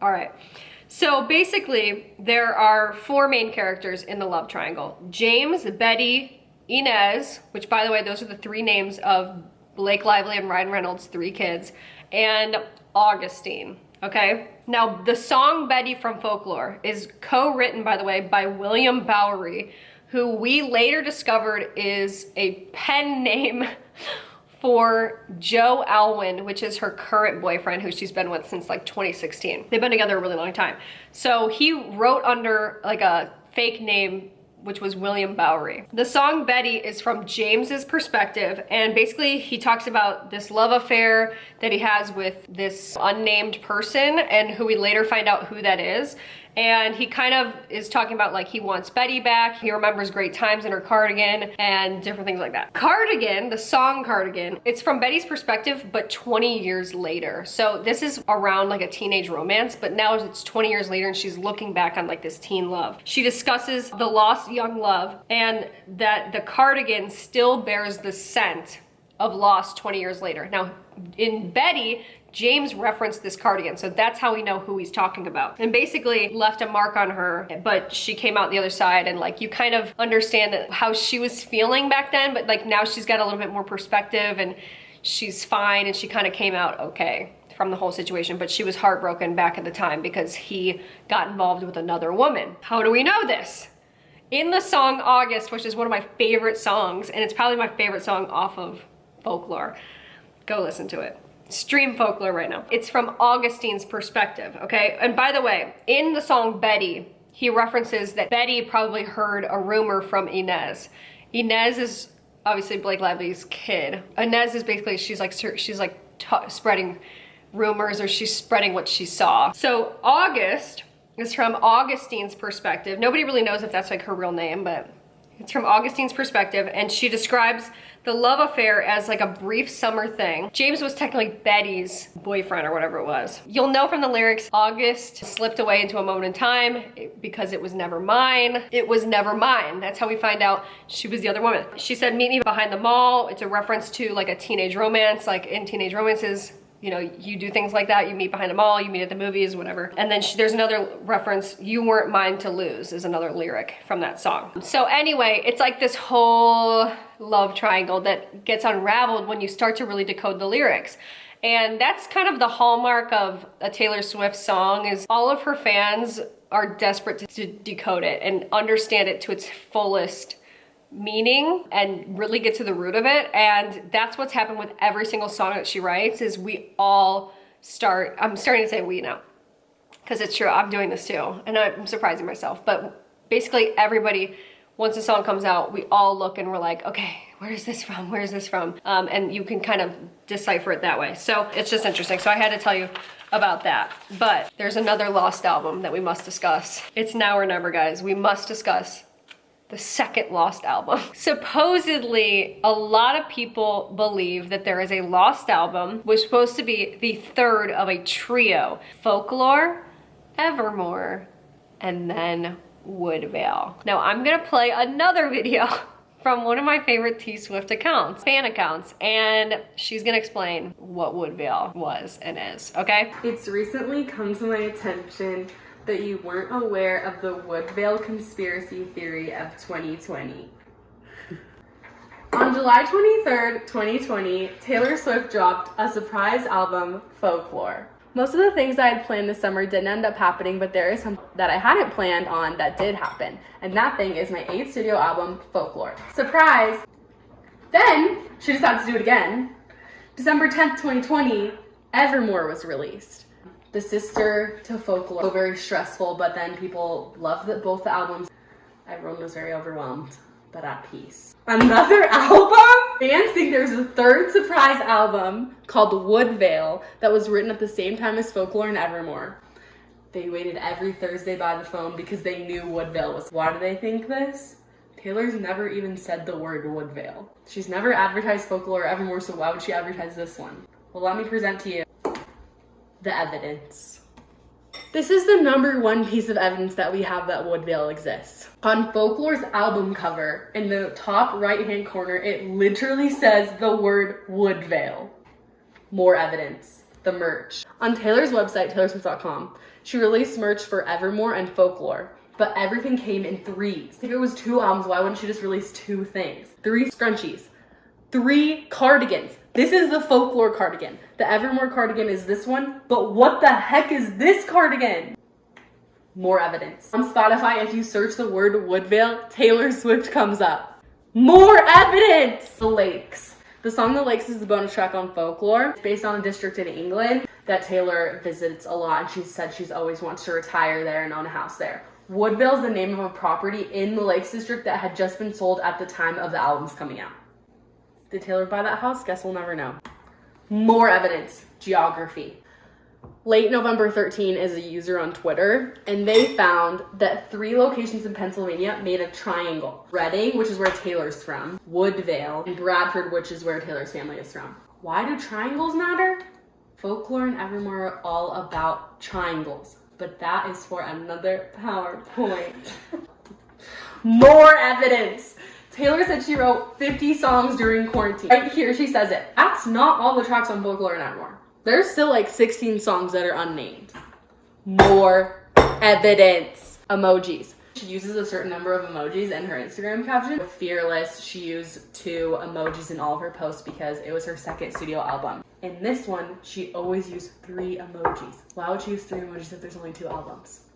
all right. So basically, there are 4 main characters in the love triangle: James, Betty, Inez, which, by the way, those are the 3 names of Blake Lively and Ryan Reynolds' 3 kids, and Augustine, okay? Now, the song Betty from Folklore is co-written, by the way, by William Bowery, who we later discovered is a pen name for Joe Alwyn, which is her current boyfriend, who she's been with since like 2016. They've been together a really long time. So he wrote under like a fake name, which was William Bowery. The song Betty is from James's perspective, and basically he talks about this love affair that he has with this unnamed person, and who we later find out who that is. And he kind of is talking about like he wants Betty back, he remembers great times in her cardigan, and different things like that. Cardigan, the song Cardigan, it's from Betty's perspective, but 20 years later. So this is around like a teenage romance, but now it's 20 years later and she's looking back on like this teen love. She discusses the lost young love, and that the cardigan still bears the scent of lost 20 years later. Now, in Betty, James referenced this cardigan, so that's how we know who he's talking about. And basically left a mark on her, but she came out the other side, and like you kind of understand that how she was feeling back then, but like now she's got a little bit more perspective and she's fine, and she kind of came out okay from the whole situation, but she was heartbroken back at the time because he got involved with another woman. How do we know this? In the song August, which is one of my favorite songs, and it's probably my favorite song off of Folklore. Go listen to it. Stream Folklore right now. It's from Augustine's perspective, okay? And by the way, in the song Betty, he references that Betty probably heard a rumor from Inez. Inez is obviously Blake Lively's kid. Inez is basically, she's like spreading rumors, or she's spreading what she saw. So August is from Augustine's perspective. Nobody really knows if that's like her real name, but it's from Augustine's perspective, and she describes the love affair as like a brief summer thing. James was technically Betty's boyfriend or whatever it was. You'll know from the lyrics, August slipped away into a moment in time because it was never mine. It was never mine. That's how we find out she was the other woman. She said, meet me behind the mall. It's a reference to like a teenage romance, like in teenage romances, you know, you do things like that. You meet behind a mall, you meet at the movies, whatever. And then there's another reference, you weren't mine to lose, is another lyric from that song. So anyway, it's like this whole love triangle that gets unraveled when you start to really decode the lyrics. And that's kind of the hallmark of a Taylor Swift song, is all of her fans are desperate to decode it and understand it to its fullest meaning and really get to the root of it. And that's what's happened with every single song that she writes, is we all start, I'm starting to say we now, because it's true, I'm doing this too, and I'm surprising myself, but basically everybody, once a song comes out, we all look and we're like, okay, where is this from? Where is this from? And you can kind of decipher it that way. So it's just interesting. So I had to tell you about that. But there's another lost album that we must discuss. It's Now or Never, guys. We must discuss the second lost album. Supposedly, a lot of people believe that there is a lost album, which was supposed to be the third of a trio. Folklore, Evermore, and then Woodveil. Now I'm gonna play another video from one of my favorite T Swift accounts, fan accounts, and she's gonna explain what Woodveil was and is, okay? It's recently come to my attention that you weren't aware of the woodveil conspiracy theory of 2020. On July 23rd, 2020, Taylor Swift dropped a surprise album, Folklore. Most of the things I had planned this summer didn't end up happening, but there is something that I hadn't planned on that did happen. And that thing is my 8th studio album, Folklore. Surprise! Then, she decided to do it again. December 10th, 2020, Evermore was released. The sister to Folklore. So very stressful, but then people loved both the albums. Everyone was very overwhelmed, but at peace. Another album? Fans think there's a third surprise album called Woodveil that was written at the same time as Folklore and Evermore. They waited every Thursday by the phone because they knew Woodveil was. Why do they think this? Taylor's never even said the word Woodveil. She's never advertised Folklore or Evermore, so why would she advertise this one? Well, let me present to you the evidence. This is the #1 piece of evidence that we have that Woodveil exists. On Folklore's album cover, in the top right-hand corner, it literally says the word Woodveil. More evidence. The merch. On Taylor's website, taylorswift.com, she released merch for Evermore and Folklore, but everything came in 3s. If it was 2 albums, why wouldn't she just release 2 things? 3 scrunchies, 3 cardigans. This is the Folklore cardigan. The Evermore cardigan is this one, but what the heck is this cardigan? More evidence. On Spotify, if you search the word Woodveil, Taylor Swift comes up. More evidence! The Lakes. The song The Lakes is the bonus track on Folklore. It's based on a district in England that Taylor visits a lot, and she said she's always wants to retire there and own a house there. Woodveil is the name of a property in the Lakes district that had just been sold at the time of the album's coming out. Did Taylor buy that house? Guess we'll never know. More evidence. Geography. Late November 13 is a user on Twitter, and they found that 3 locations in Pennsylvania made a triangle. Reading, which is where Taylor's from, Woodveil, and Bradford, which is where Taylor's family is from. Why do triangles matter? Folklore and Evermore are all about triangles, but that is for another PowerPoint. More evidence. Taylor said she wrote 50 songs during quarantine. Right here, she says it. That's not all the tracks on Folklore and Evermore. There's still like 16 songs that are unnamed. More evidence. Emojis. She uses a certain number of emojis in her Instagram caption. With Fearless, she used 2 emojis in all of her posts because it was her second studio album. In this one, she always used 3 emojis. Why would she use 3 emojis if there's only 2 albums?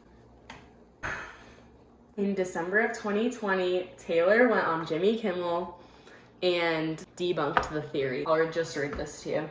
In December of 2020, Taylor went on Jimmy Kimmel and debunked the theory. I'll just read this to you.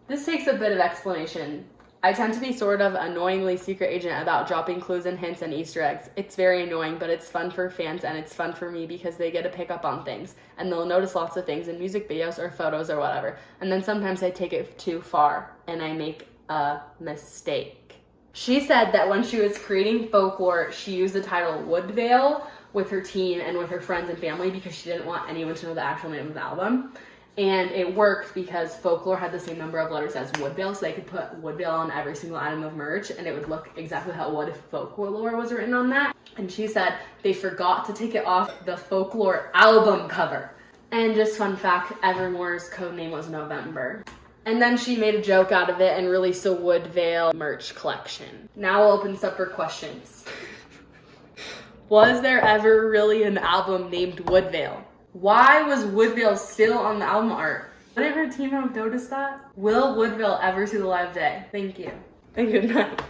This takes a bit of explanation. I tend to be sort of annoyingly secret agent about dropping clues and hints and Easter eggs. It's very annoying, but it's fun for fans and it's fun for me because they get to pick up on things and they'll notice lots of things in music videos or photos or whatever. And then sometimes I take it too far and I make a mistake. She said that when she was creating Folklore, she used the title Woodveil with her team and with her friends and family because she didn't want anyone to know the actual name of the album. And it worked because Folklore had the same number of letters as woodveil, so they could put woodveil on every single item of merch and it would look exactly how it would if Folklore was written on that. And she said they forgot to take it off the Folklore album cover. And just fun fact, Evermore's code name was November. And then she made a joke out of it and released a woodveil merch collection. Now we'll open this up for questions. Was there ever really an album named Woodveil? Why was Woodveil still on the album art? Wouldn't her team have noticed that? Will Woodveil ever see the light of day? Thank you. And good night.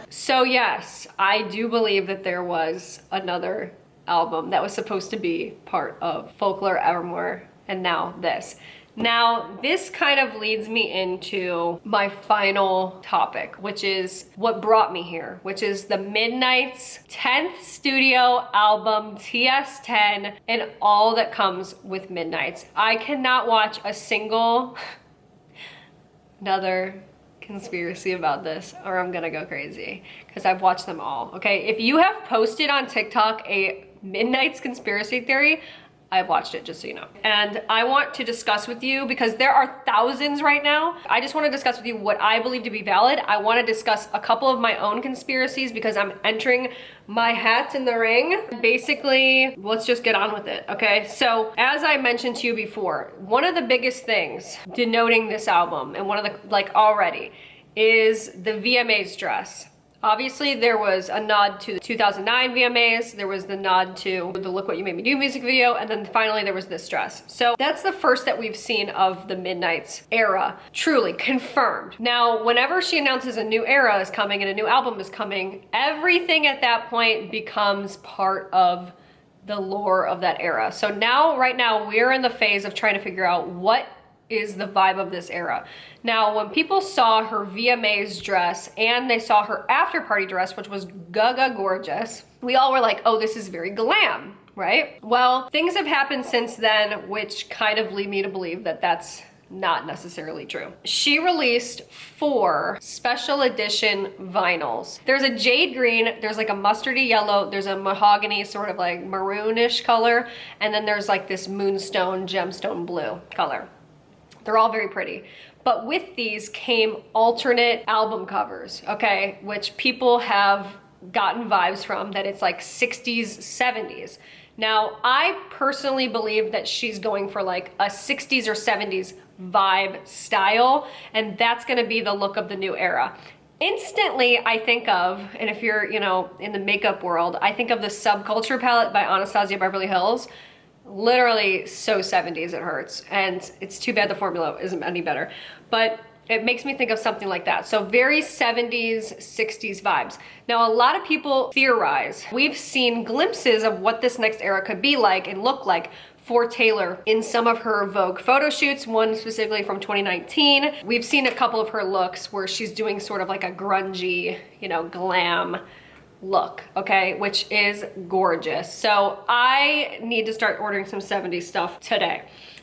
So yes, I do believe that there was another album that was supposed to be part of Folklore Evermore, and now this. Now, this kind of leads me into my final topic, which is what brought me here, which is the Midnight's 10th studio album, TS10, and all that comes with Midnight's. I cannot watch a single another conspiracy about this or I'm gonna go crazy because I've watched them all, okay? If you have posted on TikTok a Midnight's conspiracy theory, I've watched it, just so you know. And I want to discuss with you, because there are thousands right now, I just want to discuss with you what I believe to be valid. I want to discuss a couple of my own conspiracies because I'm entering my hat in the ring. Basically, let's just get on with it, okay? So, as I mentioned to you before, one of the biggest things denoting this album, and one of the, like already, is the VMAs dress. Obviously, there was a nod to the 2009 VMAs, there was the nod to the Look What You Made Me Do music video, and then finally there was this dress. So that's the first that we've seen of the Midnight's era, truly confirmed. Now, whenever she announces a new era is coming and a new album is coming, everything at that point becomes part of the lore of that era. So now, right now, we're in the phase of trying to figure out what is the vibe of this era. Now, when people saw her VMAs dress and they saw her after party dress, which was gaga gorgeous, we all were like, oh, this is very glam, right? Well, things have happened since then, which kind of lead me to believe that that's not necessarily true. She released 4 special edition vinyls. There's a jade green, there's like a mustardy yellow, there's a mahogany sort of like maroonish color, and then there's like this moonstone gemstone blue color. They're all very pretty. But with these came alternate album covers, okay? Which people have gotten vibes from, that it's like 60s, 70s. Now, I personally believe that she's going for like a 60s or 70s vibe style, and that's gonna be the look of the new era. Instantly, I think of, and if you're, you know, in the makeup world, I think of the Subculture palette by Anastasia Beverly Hills. Literally so 70s it hurts, and it's too bad the formula isn't any better, but it makes me think of something like that. So very 70s, 60s vibes. Now, a lot of people theorize, we've seen glimpses of what this next era could be like and look like for Taylor in some of her Vogue photo shoots, one specifically from 2019. We've seen a couple of her looks where she's doing sort of like a grungy, you know, glam look, okay, which is gorgeous. So I need to start ordering some 70s stuff today,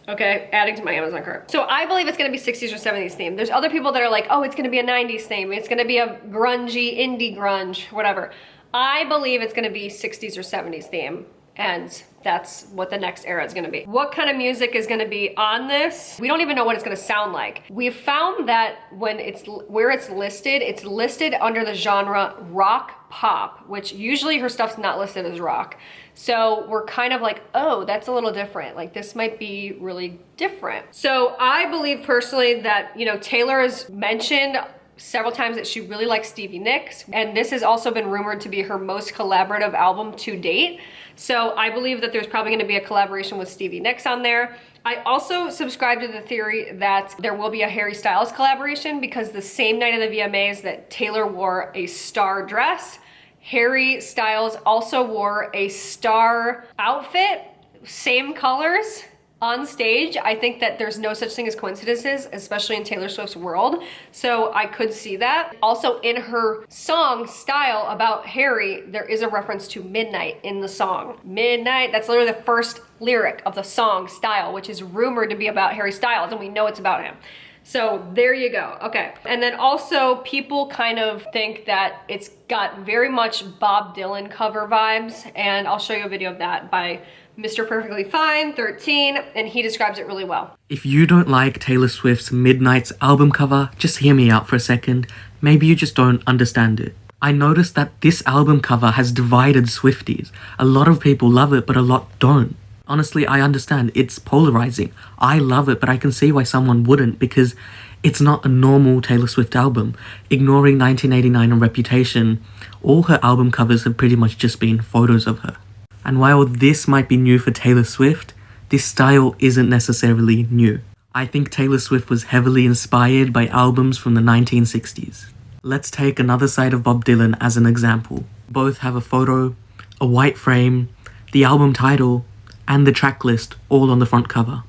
okay, adding to my Amazon cart. So I believe it's gonna be 60s or 70s theme. There's other people that are like, oh, it's gonna be a 90s theme, it's gonna be a grungy, indie grunge, whatever. I believe it's gonna be 60s or 70s theme, and that's what the next era is gonna be. What kind of music is gonna be on this? We don't even know what it's gonna sound like. We've found that when where it's listed under the genre rock pop, which usually her stuff's not listed as rock. So we're kind of like, oh, that's a little different. Like, this might be really different. So I believe personally that, you know, Taylor has mentioned several times that she really likes Stevie Nicks, and this has also been rumored to be her most collaborative album to date. So I believe that there's probably gonna be a collaboration with Stevie Nicks on there. I also subscribe to the theory that there will be a Harry Styles collaboration, because the same night of the VMAs that Taylor wore a star dress, Harry Styles also wore a star outfit, same colors, on stage. I think that there's no such thing as coincidences, especially in Taylor Swift's world. So I could see that. Also, in her song Style about Harry, there is a reference to midnight in the song. Midnight, that's literally the first lyric of the song Style, which is rumored to be about Harry Styles, and we know it's about him. So there you go. Okay. And then also people kind of think that it's got very much Bob Dylan cover vibes, and I'll show you a video of that by Mr. Perfectly Fine 13, and he describes it really well. If you don't like Taylor Swift's Midnight's album cover, just hear me out for a second. Maybe you just don't understand it. I noticed that this album cover has divided Swifties. A lot of people love it, but a lot don't. Honestly, I understand, it's polarizing. I love it, but I can see why someone wouldn't, because it's not a normal Taylor Swift album. Ignoring 1989 and Reputation, all her album covers have pretty much just been photos of her. And while this might be new for Taylor Swift, this style isn't necessarily new. I think Taylor Swift was heavily inspired by albums from the 1960s. Let's take another side of Bob Dylan as an example. Both have a photo, a white frame, the album title, and the track list all on the front cover.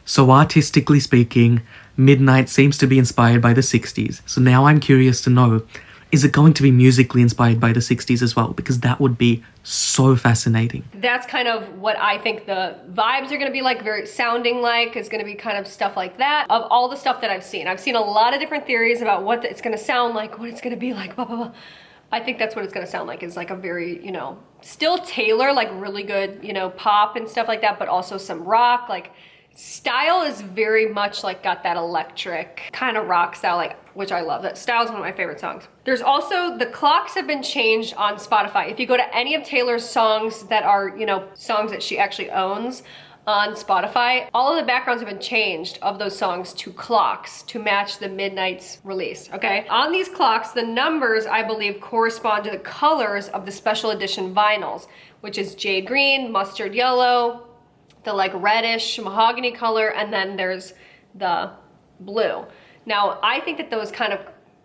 So artistically speaking, Midnight seems to be inspired by the 60s. So now I'm curious to know, is it going to be musically inspired by the 60s as well? Because that would be so fascinating. That's kind of what I think the vibes are gonna be like, very sounding like. It's gonna be kind of stuff like that. Of all the stuff that I've seen a lot of different theories about what it's gonna sound like, what it's gonna be like, blah, blah, blah. I think that's what it's gonna sound like, is like a very, you know, still Taylor, like really good, you know, pop and stuff like that, but also some rock. Like, Style is very much like got that electric kind of rock style, like, which I love. That Style is one of my favorite songs. There's also, the clocks have been changed on Spotify. If you go to any of Taylor's songs that are, you know, songs that she actually owns on Spotify, all of the backgrounds have been changed of those songs to clocks to match the Midnight's release, okay? On these clocks, the numbers, I believe, correspond to the colors of the special edition vinyls, which is jade green, mustard yellow, the like reddish mahogany color, and then there's the blue. Now, I think that those kind of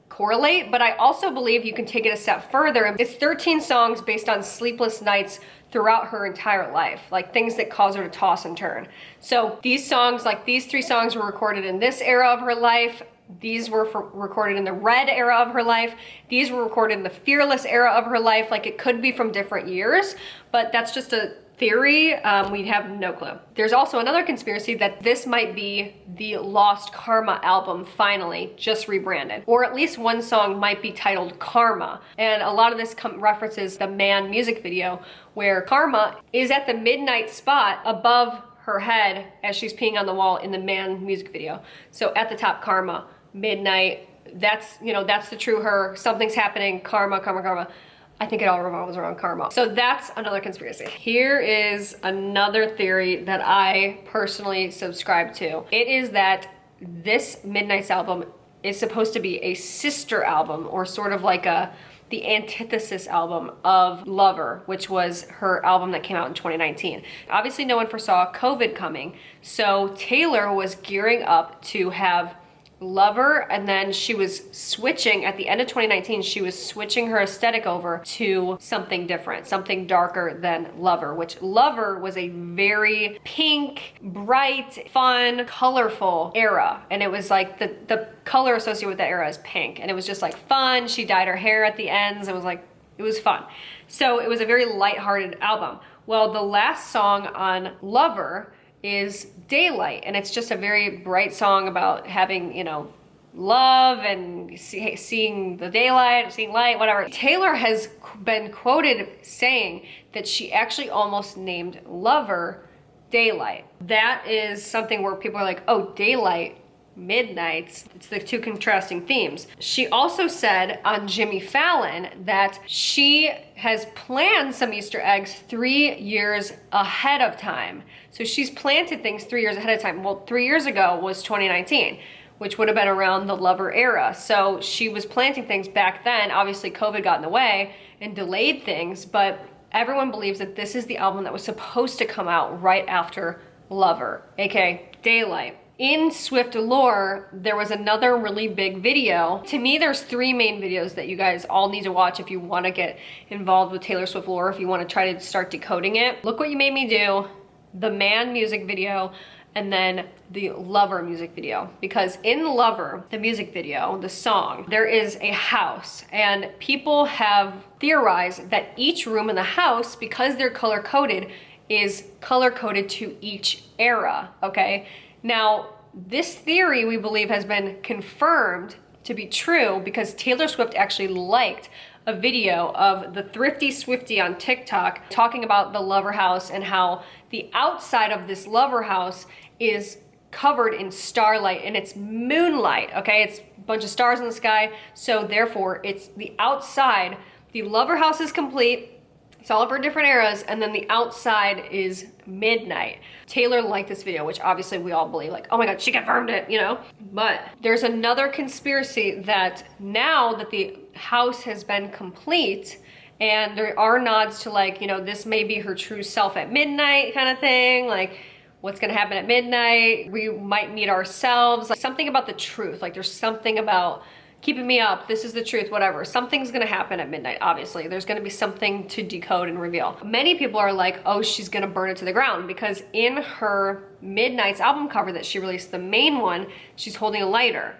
correlate, but I also believe you can take it a step further. It's 13 songs based on sleepless nights throughout her entire life, like things that cause her to toss and turn. So these songs, like these 3 songs were recorded in this era of her life. These were recorded in the red era of her life. These were recorded in the fearless era of her life. Like, it could be from different years, but that's just a theory. We have no clue. There's also another conspiracy that this might be the Lost Karma album, finally, just rebranded. Or at least one song might be titled Karma. And a lot of this references the Man music video, where Karma is at the midnight spot above her head as she's peeing on the wall in the Man music video. So at the top, Karma, midnight, that's, you know, that's the true her. Something's happening, karma, karma, karma. I think it all revolves around karma. So that's another conspiracy. Here is another theory that I personally subscribe to. It is that this Midnight's album is supposed to be a sister album, or sort of like the antithesis album of Lover, which was her album that came out in 2019. Obviously, no one foresaw COVID coming, so Taylor was gearing up to have Lover, and then she was switching at the end of 2019. She was switching her aesthetic over to something different, something darker than Lover, which Lover was a very pink, bright, fun, colorful era, and it was like the color associated with that era is pink, and it was just like fun. She dyed her hair at the ends. It was like, it was fun. So it was a very lighthearted album. Well, the last song on Lover is Daylight, and it's just a very bright song about having, you know, love and seeing the daylight, seeing light, whatever. Taylor has been quoted saying that she actually almost named Lover Daylight. That is something where people are like, oh, Daylight, Midnights, it's the two contrasting themes. She also said on Jimmy Fallon that she has planned some Easter eggs 3 years ahead of time. So she's planted things 3 years ahead of time. Well, 3 years ago was 2019. which would have been around the Lover era. So she was planting things back then. Obviously COVID got in the way and delayed things, but everyone believes that this is the album that was supposed to come out right after Lover, aka Daylight. In Swift lore, there was another really big video. To me, there's 3 main videos that you guys all need to watch if you want to get involved with Taylor Swift lore, if you want to try to start decoding it. Look What You Made Me Do, the Man music video, and then the Lover music video. Because in Lover, the music video, the song, there is a house, and people have theorized that each room in the house, because they're color-coded, is color-coded to each era, okay? Now, this theory, we believe, has been confirmed to be true because Taylor Swift actually liked a video of the Thrifty Swiftie on TikTok talking about the Lover house and how the outside of this Lover house is covered in starlight and it's moonlight, okay? It's a bunch of stars in the sky, so therefore it's the outside. The Lover house is complete. It's all of her different eras, and then the outside is midnight. Taylor liked this video, which obviously we all believe, like, oh my God, she confirmed it, you know? But there's another conspiracy that now that the house has been complete, and there are nods to, like, you know, this may be her true self at midnight kind of thing, like, what's gonna happen at midnight? We might meet ourselves, like something about the truth, like there's something about keeping me up, this is the truth, whatever. Something's gonna happen at midnight, obviously. There's gonna be something to decode and reveal. Many people are like, oh, she's gonna burn it to the ground, because in her Midnight's album cover that she released, the main one, she's holding a lighter,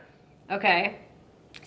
okay?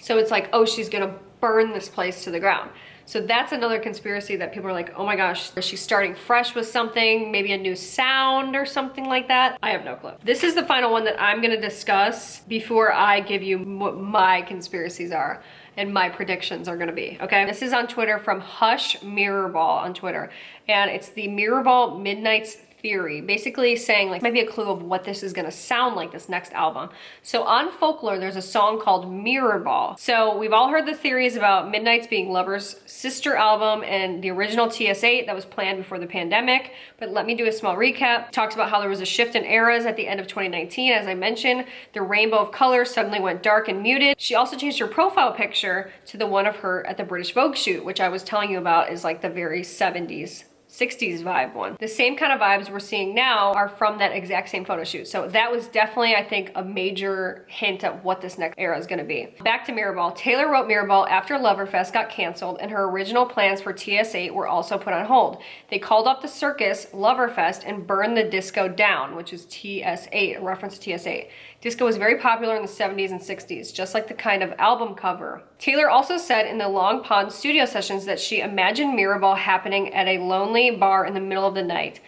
So it's like, oh, she's gonna burn this place to the ground. So that's another conspiracy that people are like, oh my gosh, is she starting fresh with something, maybe a new sound or something like that? I have no clue. This is the final one that I'm gonna discuss before I give you what my conspiracies are and my predictions are gonna be, okay? This is on Twitter from Hush Mirrorball on Twitter. And it's the Mirrorball Midnight's theory, basically saying like maybe a clue of what this is gonna sound like, this next album. So on Folklore, there's a song called Mirrorball. So we've all heard the theories about Midnight's being Lover's sister album and the original TS8 that was planned before the pandemic. But let me do a small recap. It talks about how there was a shift in eras at the end of 2019. As I mentioned, the rainbow of colors suddenly went dark and muted. She also changed her profile picture to the one of her at the British Vogue shoot, which I was telling you about is like the very 70s. 60s vibe one. The same kind of vibes we're seeing now are from that exact same photo shoot. So that was definitely, I think, a major hint at what this next era is gonna be. Back to Mirrorball. Taylor wrote Mirrorball after Loverfest got canceled and her original plans for TS8 were also put on hold. They called off the circus, Loverfest, and burned the disco down, which is TS8, a reference to TS8. Disco was very popular in the 70s and 60s, just like the kind of album cover. Taylor also said in the Long Pond studio sessions that she imagined Mirrorball happening at a lonely bar in the middle of the night.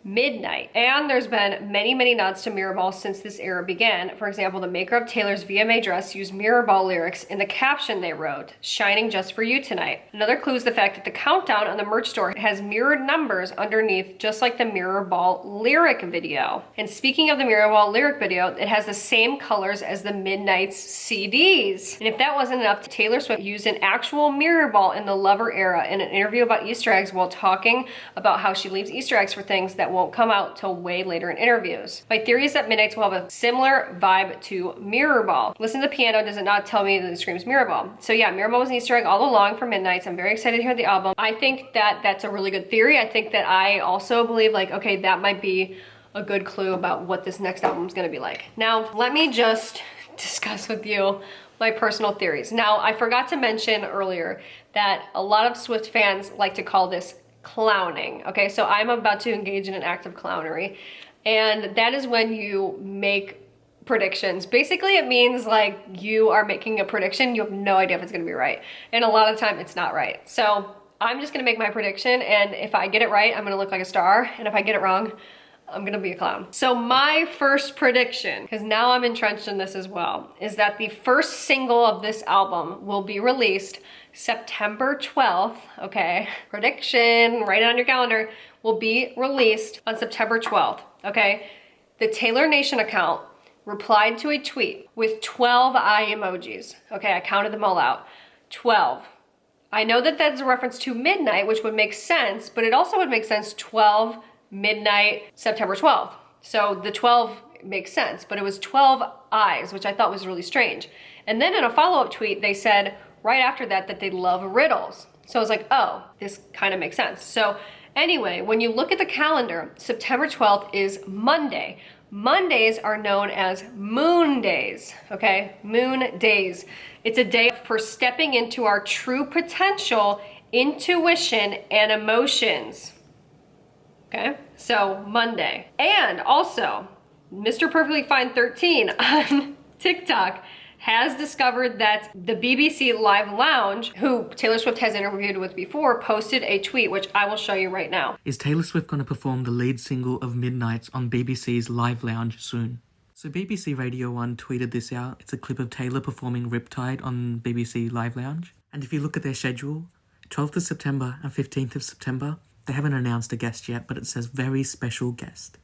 Midnight. And there's been many, many nods to Mirrorball since this era began. For example, the maker of Taylor's VMA dress used Mirrorball lyrics in the caption they wrote, "Shining just for you tonight." Another clue is the fact that the countdown on the merch store has mirrored numbers underneath, just like the Mirrorball lyric video. And speaking of the Mirrorball lyric video, it has the same colors as the Midnight's CDs. And if that wasn't enough, Taylor Swift used an actual Mirrorball in the Lover era in an interview about Easter eggs while talking about how she leaves Easter eggs for things that won't come out till way later in interviews. My theory is that Midnight's will have a similar vibe to Mirrorball. Listen to the piano, does it not tell me that it screams Mirrorball? So yeah, Mirrorball was an Easter egg all along for Midnight's. I'm very excited to hear the album. I think that that's a really good theory. I think that I also believe like, okay, that might be a good clue about what this next album is gonna be like. Now, let me just discuss with you my personal theories. Now, I forgot to mention earlier that a lot of Swift fans like to call this clowning. Okay, so I'm about to engage in an act of clownery, and that is when you make predictions. Basically, it means like you are making a prediction, you have no idea if it's gonna be right, and a lot of the time it's not right. So I'm just gonna make my prediction, and if I get it right, I'm gonna look like a star, and if I get it wrong, I'm gonna be a clown. So my first prediction, because now I'm entrenched in this as well, is that the first single of this album will be released September 12th, okay? Prediction, write it on your calendar, will be released on September 12th, okay? The Taylor Nation account replied to a tweet with 12 eye emojis. Okay, I counted them all out. 12. I know that that's a reference to midnight, which would make sense, but it also would make sense 12 midnight September 12th. So the 12 makes sense, but it was 12 eyes, which I thought was really strange. And then in a follow-up tweet, they said right after that that they love riddles. So I was like, oh, this kind of makes sense. So anyway, when you look at the calendar, September 12th is Monday. Mondays are known as moon days, okay? Moon days. It's a day for stepping into our true potential, intuition, and emotions. Okay, so Monday. And also, Mr. Perfectly Fine 13 on TikTok has discovered that the BBC Live Lounge, who Taylor Swift has interviewed with before, posted a tweet, which I will show you right now. Is Taylor Swift going to perform the lead single of Midnights on BBC's Live Lounge soon? So BBC Radio 1 tweeted this out. It's a clip of Taylor performing Riptide on BBC Live Lounge. And if you look at their schedule, 12th of September and 15th of September, they haven't announced a guest yet, but it says very special guest.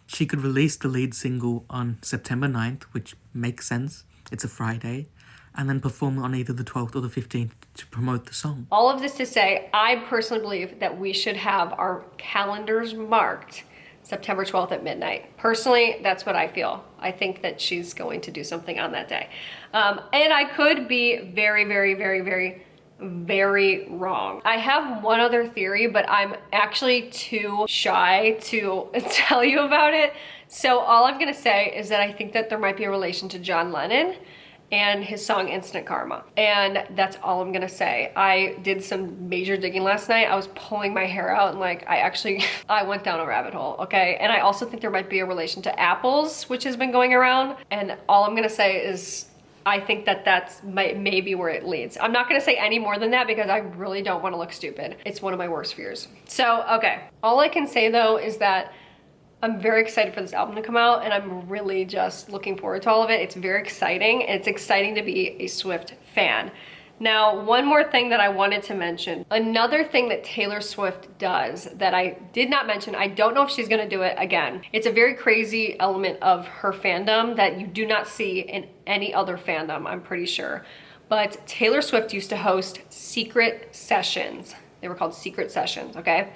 She could release the lead single on September 9th, which makes sense. It's a Friday, and then perform on either the 12th or the 15th to promote the song. All of this to say, I personally believe that we should have our calendars marked September 12th at midnight. Personally, that's what I feel. I think that she's going to do something on that day. And I could be very, very, very, very, very wrong. I have one other theory, but I'm actually too shy to tell you about it. So all I'm gonna say is that I think that there might be a relation to John Lennon and his song Instant Karma. And that's all I'm gonna say. I did some major digging last night. I was pulling my hair out and like, I went down a rabbit hole, okay? And I also think there might be a relation to apples, which has been going around. And all I'm gonna say is, I think that that's maybe where it leads. I'm not gonna say any more than that because I really don't wanna look stupid. It's one of my worst fears. So, okay. All I can say though is that I'm very excited for this album to come out and I'm really just looking forward to all of it. It's very exciting and it's exciting to be a Swift fan. Now, one more thing that I wanted to mention. Another thing that Taylor Swift does that I did not mention, I don't know if she's gonna do it again. It's a very crazy element of her fandom that you do not see in any other fandom, I'm pretty sure. But Taylor Swift used to host secret sessions. They were called secret sessions, okay?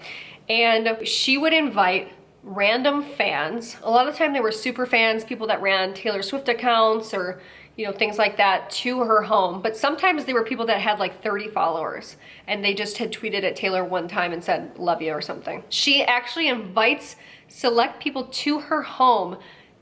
And she would invite random fans. A lot of the time they were super fans, people that ran Taylor Swift accounts or things like that to her home. But sometimes they were people that had like 30 followers and they just had tweeted at Taylor one time and said, love you or something. She actually invites select people to her home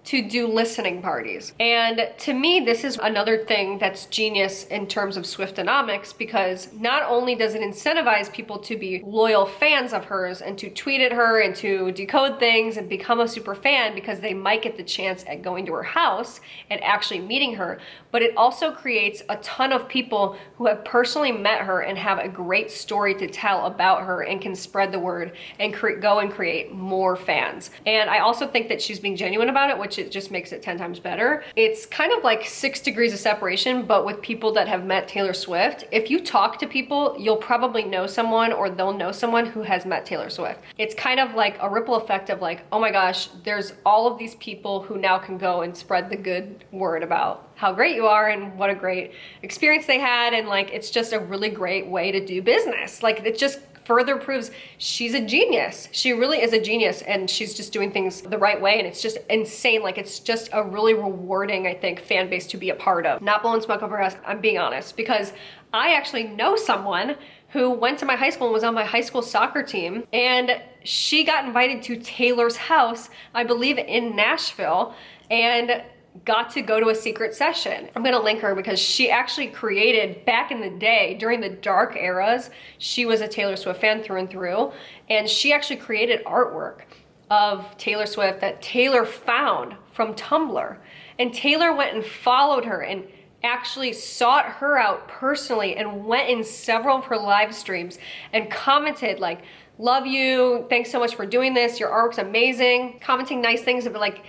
to do listening parties. And to me, this is another thing that's genius in terms of Swiftonomics, because not only does it incentivize people to be loyal fans of hers and to tweet at her and to decode things and become a super fan because they might get the chance at going to her house and actually meeting her, but it also creates a ton of people who have personally met her and have a great story to tell about her and can spread the word and go and create more fans. And I also think that she's being genuine about it, which it just makes it 10 times better. It's kind of like 6 degrees of separation, but with people that have met Taylor Swift. If you talk to people, you'll probably know someone or they'll know someone who has met Taylor Swift. It's kind of like a ripple effect of like, oh my gosh, there's all of these people who now can go and spread the good word about how great you are and what a great experience they had. And like, it's just a really great way to do business. Like, it just further proves she's a genius. She really is a genius and she's just doing things the right way, and it's just insane. Like, it's just a really rewarding, I think, fan base to be a part of. Not blowing smoke up her ass, I'm being honest, because I actually know someone who went to my high school and was on my high school soccer team, and she got invited to Taylor's house, I believe in Nashville, and got to go to a secret session. I'm gonna link her because she actually created, back in the day, during the dark eras, she was a Taylor Swift fan through and through, and she actually created artwork of Taylor Swift that Taylor found from Tumblr. And Taylor went and followed her and actually sought her out personally and went in several of her live streams and commented like, love you, thanks so much for doing this, your artwork's amazing, commenting nice things, but like,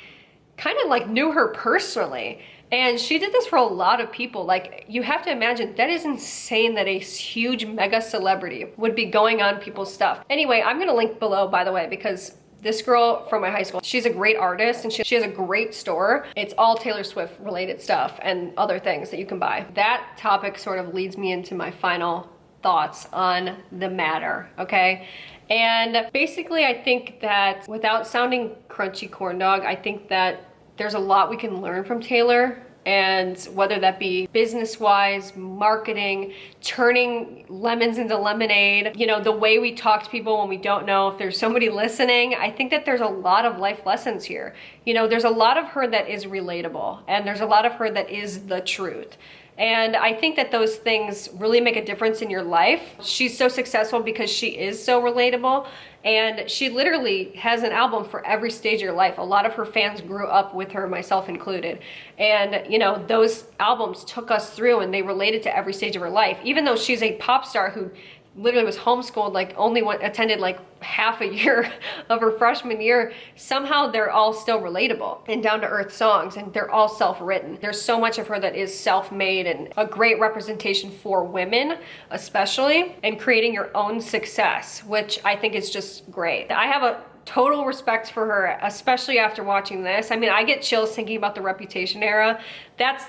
kind of like knew her personally. And she did this for a lot of people. Like, you have to imagine, that is insane that a huge mega celebrity would be going on people's stuff. Anyway, I'm gonna link below, by the way, because this girl from my high school, she's a great artist and she has a great store. It's all Taylor Swift related stuff and other things that you can buy. That topic sort of leads me into my final thoughts on the matter, okay? And basically, I think that without sounding crunchy corn dog, I think that there's a lot we can learn from Taylor, and whether that be business-wise, marketing, turning lemons into lemonade, you know, the way we talk to people when we don't know if there's somebody listening. I think that there's a lot of life lessons here. You know, there's a lot of her that is relatable, and there's a lot of her that is the truth. And I think that those things really make a difference in your life. She's so successful because she is so relatable, and she literally has an album for every stage of your life. A lot of her fans grew up with her, myself included. And you know, those albums took us through and they related to every stage of her life. Even though she's a pop star who literally was homeschooled, like only attended like half a year of her freshman year, somehow they're all still relatable and down to earth songs, and they're all self-written. There's so much of her that is self-made and a great representation for women, especially, and creating your own success, which I think is just great. I have a total respect for her, especially after watching this. I mean, I get chills thinking about the Reputation era. That's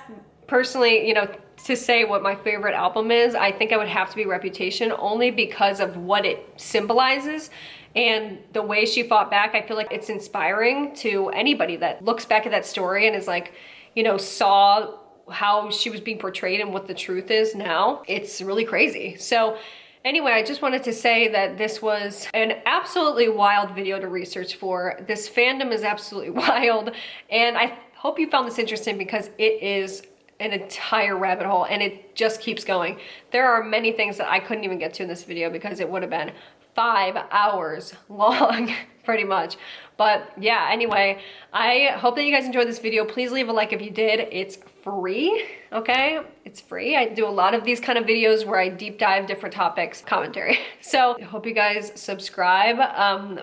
personally, you know, to say what my favorite album is, I think I would have to be Reputation, only because of what it symbolizes and the way she fought back. I feel like it's inspiring to anybody that looks back at that story and is like, you know, saw how she was being portrayed and what the truth is now. It's really crazy. So anyway, I just wanted to say that this was an absolutely wild video to research for. This fandom is absolutely wild, and I hope you found this interesting because it is an entire rabbit hole, and it just keeps going. There are many things that I couldn't even get to in this video because it would have been 5 hours long, pretty much. But yeah, anyway, I hope that you guys enjoyed this video. Please leave a like if you did. It's free, okay? It's free. I do a lot of these kind of videos where I deep dive different topics, commentary. So I hope you guys subscribe.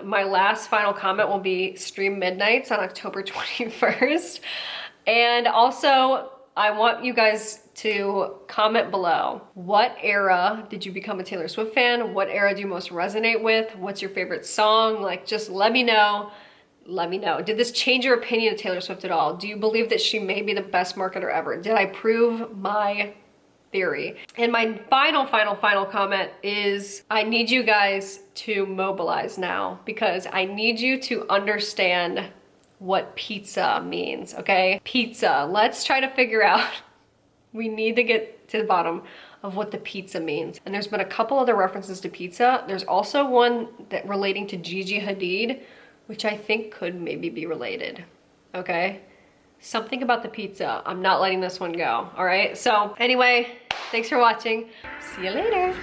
My last final comment will be stream midnights on October 21st. And also, I want you guys to comment below. What era did you become a Taylor Swift fan? What era do you most resonate with? What's your favorite song? Like, just let me know. Let me know. Did this change your opinion of Taylor Swift at all? Do you believe that she may be the best marketer ever? Did I prove my theory? And my final comment is I need you guys to mobilize now, because I need you to understand what pizza means, okay? Pizza. Let's try to figure out. We need to get to the bottom of what the pizza means. And there's been a couple other references to pizza. There's also one that relating to Gigi Hadid, which I think could maybe be related, okay? Something about the pizza. I'm not letting this one go, all right? So anyway, thanks for watching. See you later.